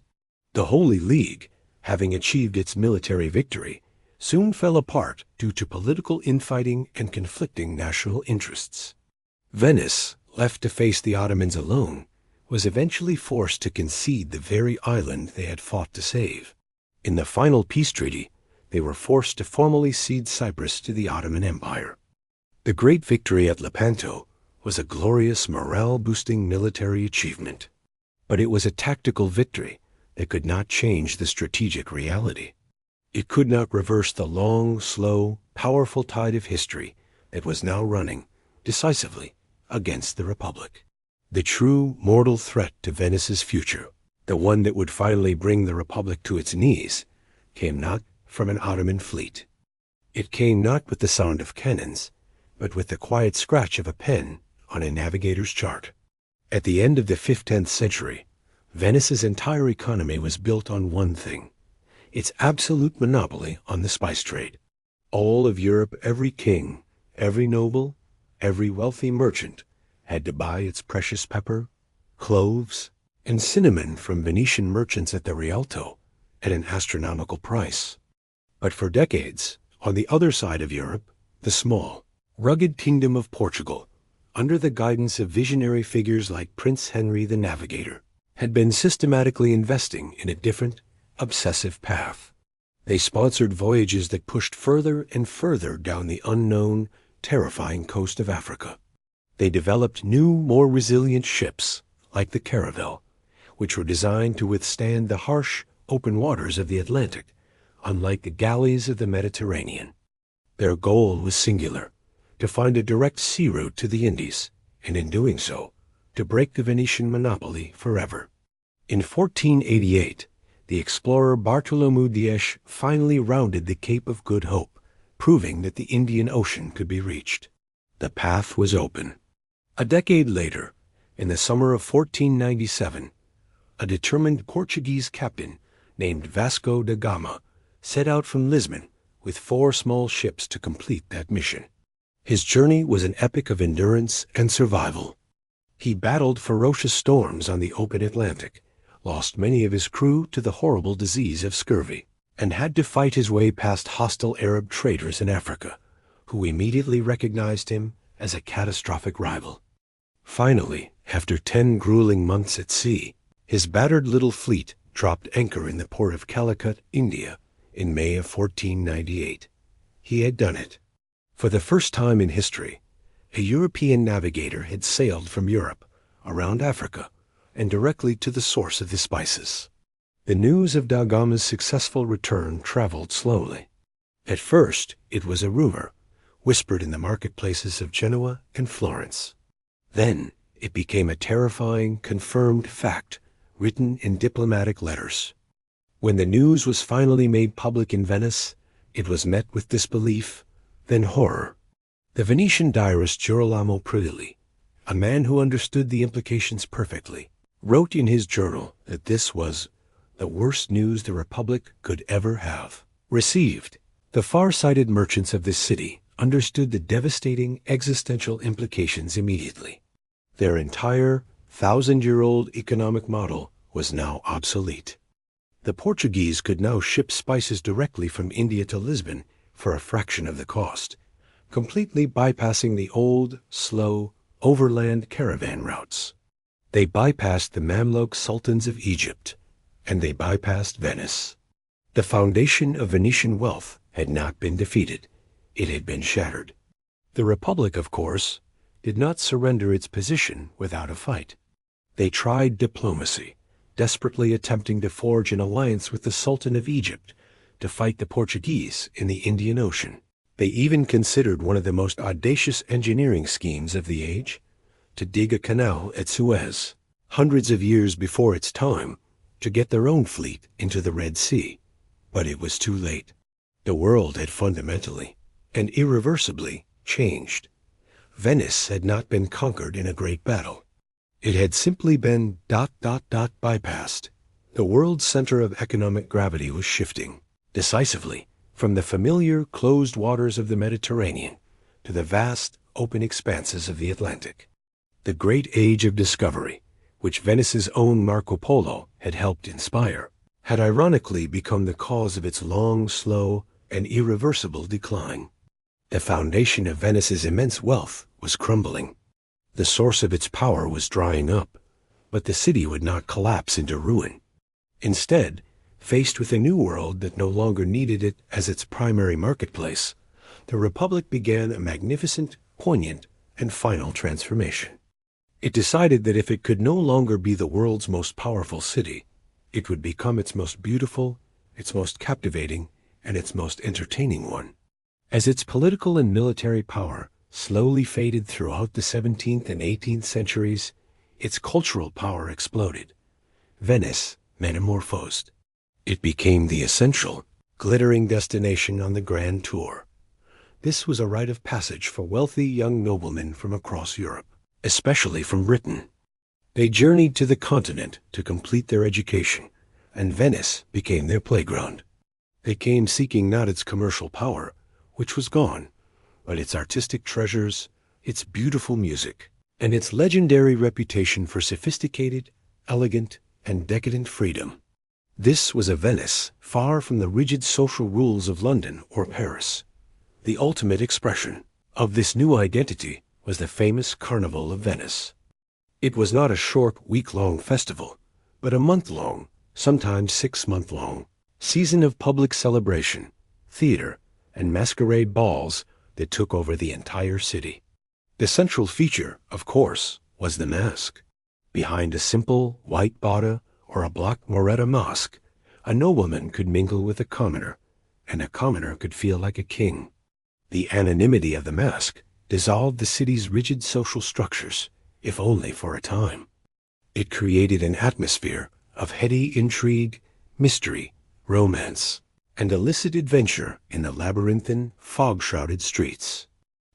Speaker 1: The Holy League, having achieved its military victory, soon fell apart due to political infighting and conflicting national interests. Venice, left to face the Ottomans alone, was eventually forced to concede the very island they had fought to save. In the final peace treaty, they were forced to formally cede Cyprus to the Ottoman Empire. The great victory at Lepanto was a glorious morale-boosting military achievement, but it was a tactical victory that could not change the strategic reality. It could not reverse the long, slow, powerful tide of history that was now running, decisively, against the Republic. The true mortal threat to Venice's future, the one that would finally bring the Republic to its knees, came not from an Ottoman fleet. It came not with the sound of cannons, but with the quiet scratch of a pen on a navigator's chart. At the end of the 15th century, Venice's entire economy was built on one thing: its absolute monopoly on the spice trade. All of Europe, every king, every noble, every wealthy merchant had to buy its precious pepper, cloves, and cinnamon from Venetian merchants at the Rialto at an astronomical price. But for decades, on the other side of Europe, the small, rugged kingdom of Portugal, under the guidance of visionary figures like Prince Henry the Navigator, had been systematically investing in a different, obsessive path. They sponsored voyages that pushed further and further down the unknown, terrifying coast of Africa. They developed new, more resilient ships, like the Caravel, which were designed to withstand the harsh, open waters of the Atlantic, unlike the galleys of the Mediterranean. Their goal was singular: to find a direct sea route to the Indies, and in doing so, to break the Venetian monopoly forever. In 1488, the explorer Bartolomeu Dias finally rounded the Cape of Good Hope, proving that the Indian Ocean could be reached. The path was open. A decade later, in the summer of 1497, a determined Portuguese captain named Vasco da Gama set out from Lisbon with 4 small ships to complete that mission. His journey was an epic of endurance and survival. He battled ferocious storms on the open Atlantic, lost many of his crew to the horrible disease of scurvy, and had to fight his way past hostile Arab traders in Africa, who immediately recognized him as a catastrophic rival. Finally, after 10 grueling months at sea, his battered little fleet dropped anchor in the port of Calicut, India, in May of 1498. He had done it. For the first time in history, a European navigator had sailed from Europe, around Africa, and directly to the source of the spices. The news of Da Gama's successful return traveled slowly. At first, it was a rumor, whispered in the marketplaces of Genoa and Florence. Then, it became a terrifying, confirmed fact, written in diplomatic letters. When the news was finally made public in Venice, it was met with disbelief, then horror. The Venetian diarist Girolamo Pradilli, a man who understood the implications perfectly, wrote in his journal that this was the worst news the Republic could ever have received. The far-sighted merchants of this city understood the devastating existential implications immediately. Their entire 1,000-year-old economic model was now obsolete. The Portuguese could now ship spices directly from India to Lisbon for a fraction of the cost, completely bypassing the old, slow, overland caravan routes. They bypassed the Mamluk sultans of Egypt, and they bypassed Venice. The foundation of Venetian wealth had not been defeated. It had been shattered. The Republic, of course, did not surrender its position without a fight. They tried diplomacy, desperately attempting to forge an alliance with the Sultan of Egypt to fight the Portuguese in the Indian Ocean. They even considered one of the most audacious engineering schemes of the age, to dig a canal at Suez, hundreds of years before its time, to get their own fleet into the Red Sea. But it was too late. The world had fundamentally and irreversibly changed. Venice had not been conquered in a great battle. It had simply been ... bypassed. The world's center of economic gravity was shifting, decisively, from the familiar closed waters of the Mediterranean to the vast open expanses of the Atlantic. The great age of discovery, which Venice's own Marco Polo had helped inspire, had ironically become the cause of its long, slow, and irreversible decline. The foundation of Venice's immense wealth was crumbling. The source of its power was drying up, but the city would not collapse into ruin. Instead, faced with a new world that no longer needed it as its primary marketplace, the Republic began a magnificent, poignant, and final transformation. It decided that if it could no longer be the world's most powerful city, it would become its most beautiful, its most captivating, and its most entertaining one. As its political and military power slowly faded throughout the 17th and 18th centuries, its cultural power exploded. Venice metamorphosed. It became the essential, glittering destination on the Grand Tour. This was a rite of passage for wealthy young noblemen from across Europe, especially from Britain. They journeyed to the continent to complete their education, and Venice became their playground. They came seeking not its commercial power, which was gone, but its artistic treasures, its beautiful music, and its legendary reputation for sophisticated, elegant, and decadent freedom. This was a Venice far from the rigid social rules of London or Paris. The ultimate expression of this new identity was the famous Carnival of Venice. It was not a short, week-long festival, but a month-long, sometimes 6-month-long, season of public celebration, theater, and masquerade balls that took over the entire city. The central feature, of course, was the mask. Behind a simple white bata or a black moretta mask, a nobleman could mingle with a commoner, and a commoner could feel like a king. The anonymity of the mask dissolved the city's rigid social structures, if only for a time. It created an atmosphere of heady intrigue, mystery, romance, and illicit adventure in the labyrinthine, fog-shrouded streets.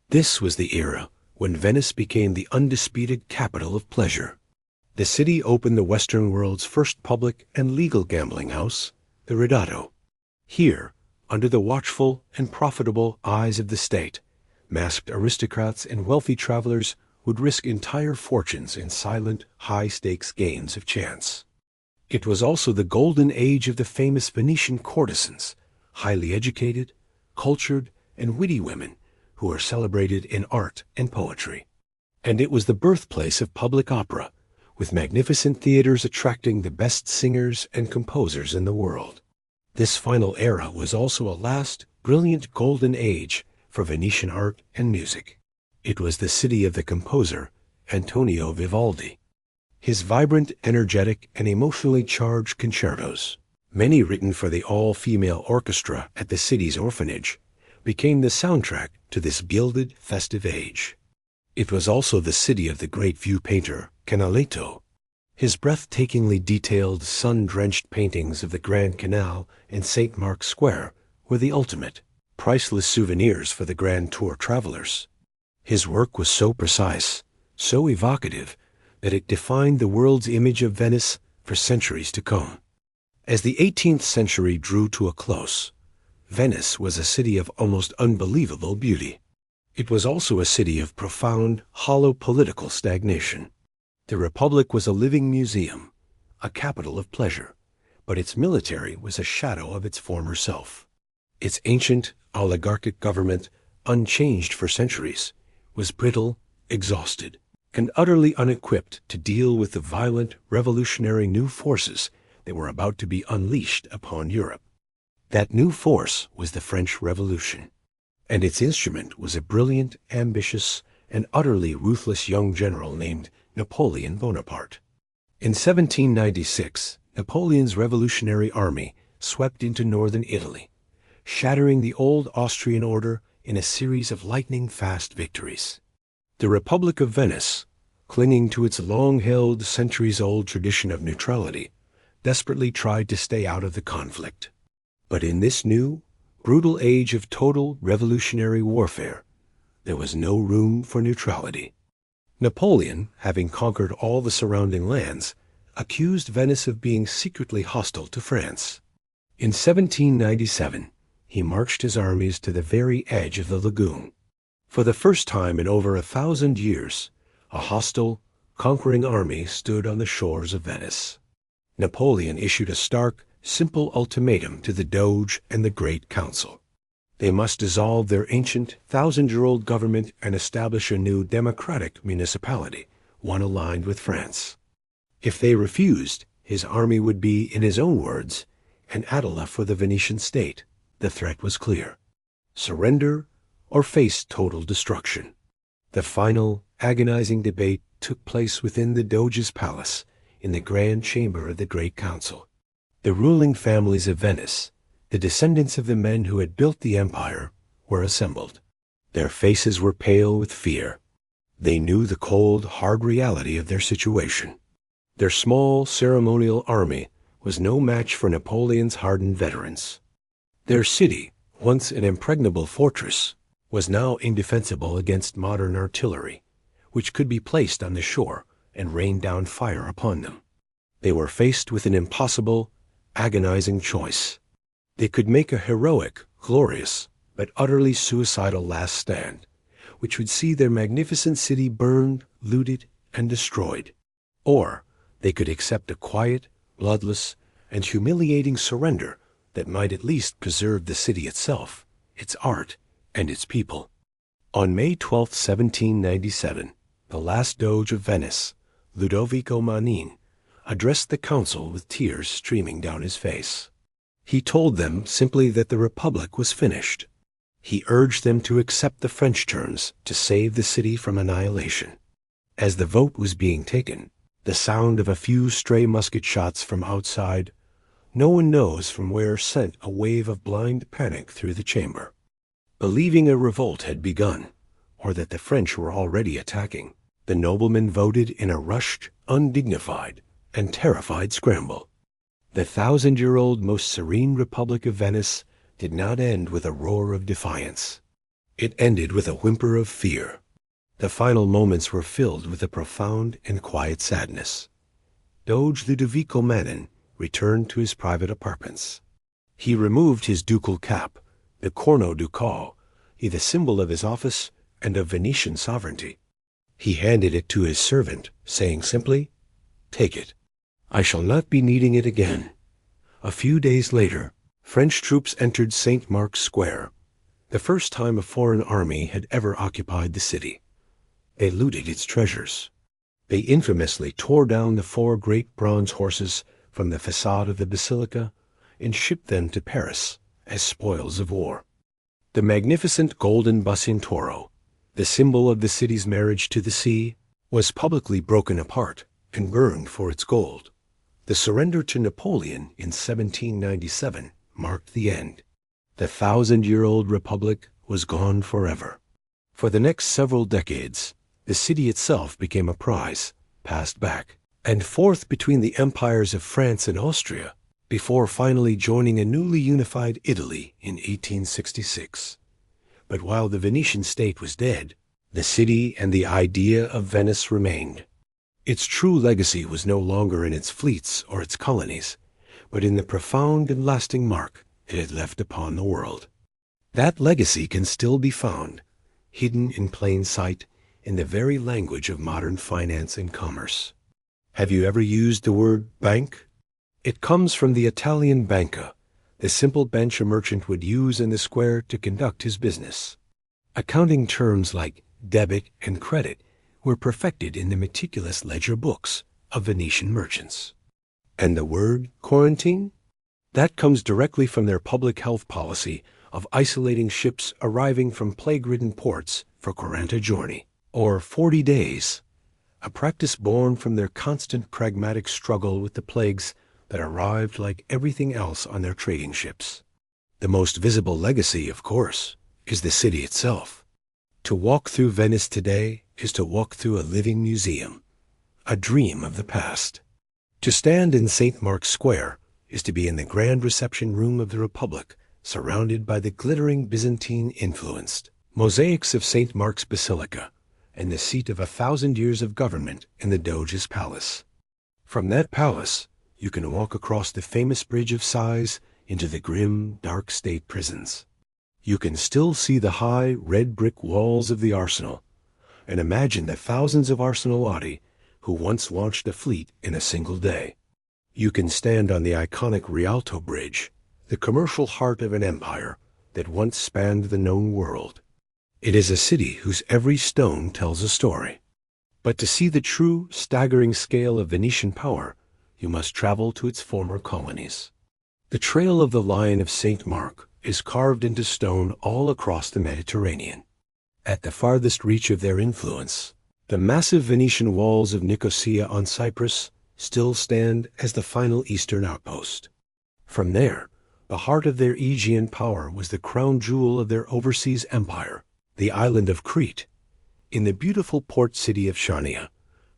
Speaker 1: This was the era when Venice became the undisputed capital of pleasure. The city opened the Western world's first public and legal gambling house, the Ridotto. Here, under the watchful and profitable eyes of the state, masked aristocrats and wealthy travelers would risk entire fortunes in silent, high-stakes games of chance. It was also the golden age of the famous Venetian courtesans, highly educated, cultured, and witty women who were celebrated in art and poetry. And it was the birthplace of public opera, with magnificent theaters attracting the best singers and composers in the world. This final era was also a last, brilliant golden age for Venetian art and music. It was the city of the composer, Antonio Vivaldi. His vibrant, energetic, and emotionally charged concertos, many written for the all-female orchestra at the city's orphanage, became the soundtrack to this gilded, festive age. It was also the city of the great view painter, Canaletto. His breathtakingly detailed, sun-drenched paintings of the Grand Canal and St. Mark's Square were the ultimate, priceless souvenirs for the Grand Tour travelers. His work was so precise, so evocative, that it defined the world's image of Venice for centuries to come. As the 18th century drew to a close, Venice was a city of almost unbelievable beauty. It was also a city of profound, hollow political stagnation. The Republic was a living museum, a capital of pleasure, but its military was a shadow of its former self. Its ancient, oligarchic government, unchanged for centuries, was brittle, exhausted, and utterly unequipped to deal with the violent, revolutionary new forces that were about to be unleashed upon Europe. That new force was the French Revolution, and its instrument was a brilliant, ambitious, and utterly ruthless young general named Napoleon Bonaparte. In 1796, Napoleon's revolutionary army swept into northern Italy, shattering the old Austrian order in a series of lightning-fast victories. The Republic of Venice, clinging to its long-held, centuries-old tradition of neutrality, desperately tried to stay out of the conflict. But in this new, brutal age of total revolutionary warfare, there was no room for neutrality. Napoleon, having conquered all the surrounding lands, accused Venice of being secretly hostile to France. In 1797, he marched his armies to the very edge of the lagoon. For the first time in over 1,000 years, a hostile, conquering army stood on the shores of Venice. Napoleon issued a stark, simple ultimatum to the Doge and the Great Council. They must dissolve their ancient, 1,000-year-old government and establish a new democratic municipality, one aligned with France. If they refused, his army would be, in his own words, an Attila for the Venetian state. The threat was clear: surrender or face total destruction. The final, agonizing debate took place within the Doge's palace, in the grand chamber of the Great Council. The ruling families of Venice, the descendants of the men who had built the empire, were assembled. Their faces were pale with fear. They knew the cold, hard reality of their situation. Their small, ceremonial army was no match for Napoleon's hardened veterans. Their city, once an impregnable fortress, was now indefensible against modern artillery, which could be placed on the shore and rain down fire upon them. They were faced with an impossible, agonizing choice. They could make a heroic, glorious, but utterly suicidal last stand, which would see their magnificent city burned, looted, and destroyed. Or they could accept a quiet, bloodless, and humiliating surrender that might at least preserve the city itself, its art, and its people. On May 12, 1797, the last Doge of Venice, Ludovico Manin, addressed the council with tears streaming down his face. He told them simply that the Republic was finished. He urged them to accept the French terms to save the city from annihilation. As the vote was being taken, the sound of a few stray musket shots from outside, no one knows from where, sent a wave of blind panic through the chamber. Believing a revolt had begun, or that the French were already attacking, the noblemen voted in a rushed, undignified, and terrified scramble. The 1,000-year-old most serene Republic of Venice did not end with a roar of defiance. It ended with a whimper of fear. The final moments were filled with a profound and quiet sadness. Doge Ludovico Manin returned to his private apartments. He removed his ducal cap, the corno ducal, the symbol of his office and of Venetian sovereignty. He handed it to his servant, saying simply, "Take it. I shall not be needing it again." A few days later, French troops entered St. Mark's Square, the first time a foreign army had ever occupied the city. They looted its treasures. They infamously tore down the 4 great bronze horses from the facade of the basilica and shipped them to Paris as spoils of war. The magnificent golden Bucintoro, the symbol of the city's marriage to the sea, was publicly broken apart and burned for its gold. The surrender to Napoleon in 1797 marked the end. The 1,000-year-old republic was gone forever. For the next several decades, the city itself became a prize, passed back and forth between the empires of France and Austria, before finally joining a newly unified Italy in 1866. But while the Venetian state was dead, the city and the idea of Venice remained. Its true legacy was no longer in its fleets or its colonies, but in the profound and lasting mark it had left upon the world. That legacy can still be found, hidden in plain sight, in the very language of modern finance and commerce. Have you ever used the word bank? It comes from the Italian banca, the simple bench a merchant would use in the square to conduct his business. Accounting terms like debit and credit were perfected in the meticulous ledger books of Venetian merchants. And the word quarantine? That comes directly from their public health policy of isolating ships arriving from plague-ridden ports for 40 giorni, or 40 days, a practice born from their constant pragmatic struggle with the plagues that arrived like everything else on their trading ships. The most visible legacy, of course, is the city itself. To walk through Venice today is to walk through a living museum, a dream of the past. To stand in St. Mark's Square is to be in the grand reception room of the Republic, surrounded by the glittering Byzantine-influenced mosaics of St. Mark's Basilica and the seat of 1,000 years of government in the Doge's palace. From that palace, you can walk across the famous Bridge of Sighs into the grim, dark state prisons. You can still see the high, red brick walls of the arsenal, and imagine the thousands of arsenalati who once launched a fleet in a single day. You can stand on the iconic Rialto Bridge, the commercial heart of an empire that once spanned the known world. It is a city whose every stone tells a story. But to see the true, staggering scale of Venetian power, you must travel to its former colonies. The Trail of the Lion of St. Mark is carved into stone all across the Mediterranean. At the farthest reach of their influence, the massive Venetian walls of Nicosia on Cyprus still stand as the final eastern outpost. From there, the heart of their Aegean power was the crown jewel of their overseas empire, the island of Crete. In the beautiful port city of Chania,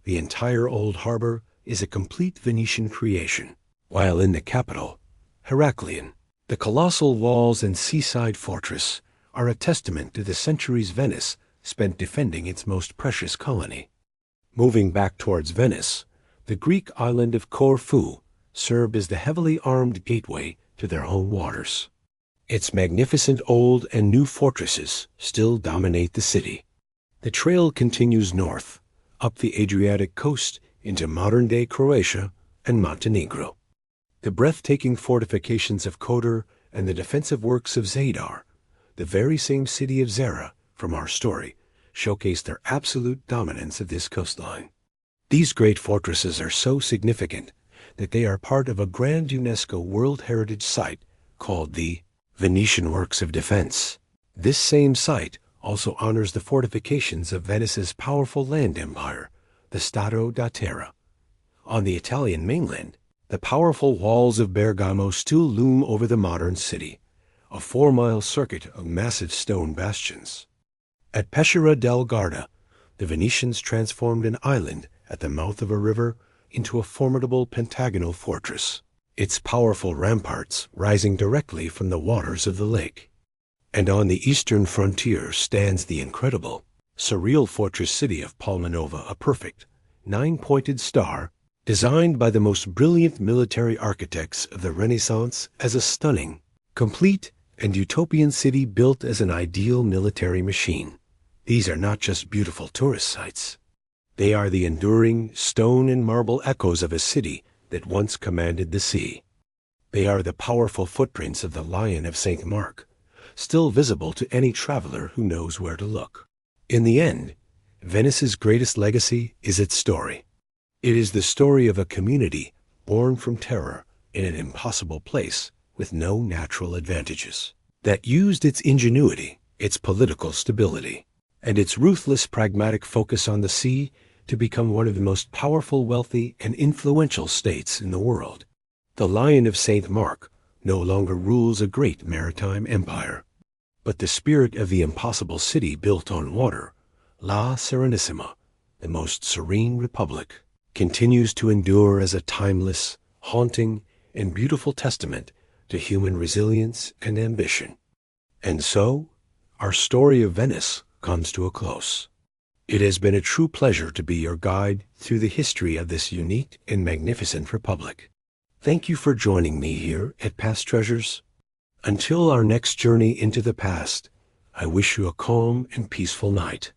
Speaker 1: the entire old harbor is a complete Venetian creation, while in the capital, Heraklion, the colossal walls and seaside fortress are a testament to the centuries Venice spent defending its most precious colony. Moving back towards Venice, the Greek island of Corfu served as the heavily armed gateway to their home waters. Its magnificent old and new fortresses still dominate the city. The trail continues north, up the Adriatic coast into modern-day Croatia and Montenegro. The breathtaking fortifications of Kotor and the defensive works of Zadar, the very same city of Zara from our story, showcase their absolute dominance of this coastline. These great fortresses are so significant that they are part of a grand UNESCO World Heritage Site called the Venetian Works of Defense. This same site also honors the fortifications of Venice's powerful land empire, the Stato da Terra. On the Italian mainland, the powerful walls of Bergamo still loom over the modern city, a 4-mile circuit of massive stone bastions. At Peschiera del Garda, the Venetians transformed an island at the mouth of a river into a formidable pentagonal fortress, its powerful ramparts rising directly from the waters of the lake. And on the eastern frontier stands the incredible, surreal fortress city of Palmanova, a perfect, 9-pointed star designed by the most brilliant military architects of the Renaissance as a stunning, complete, and utopian city built as an ideal military machine. These are not just beautiful tourist sites. They are the enduring stone and marble echoes of a city that once commanded the sea. They are the powerful footprints of the Lion of St. Mark, still visible to any traveler who knows where to look. In the end, Venice's greatest legacy is its story. It is the story of a community born from terror in an impossible place with no natural advantages, that used its ingenuity, its political stability, and its ruthless pragmatic focus on the sea to become one of the most powerful, wealthy, and influential states in the world. The Lion of St. Mark no longer rules a great maritime empire, but the spirit of the impossible city built on water, La Serenissima, the most serene republic, continues to endure as a timeless, haunting, and beautiful testament to human resilience and ambition. And so, our story of Venice comes to a close. It has been a true pleasure to be your guide through the history of this unique and magnificent republic. Thank you for joining me here at Past Treasures. Until our next journey into the past, I wish you a calm and peaceful night.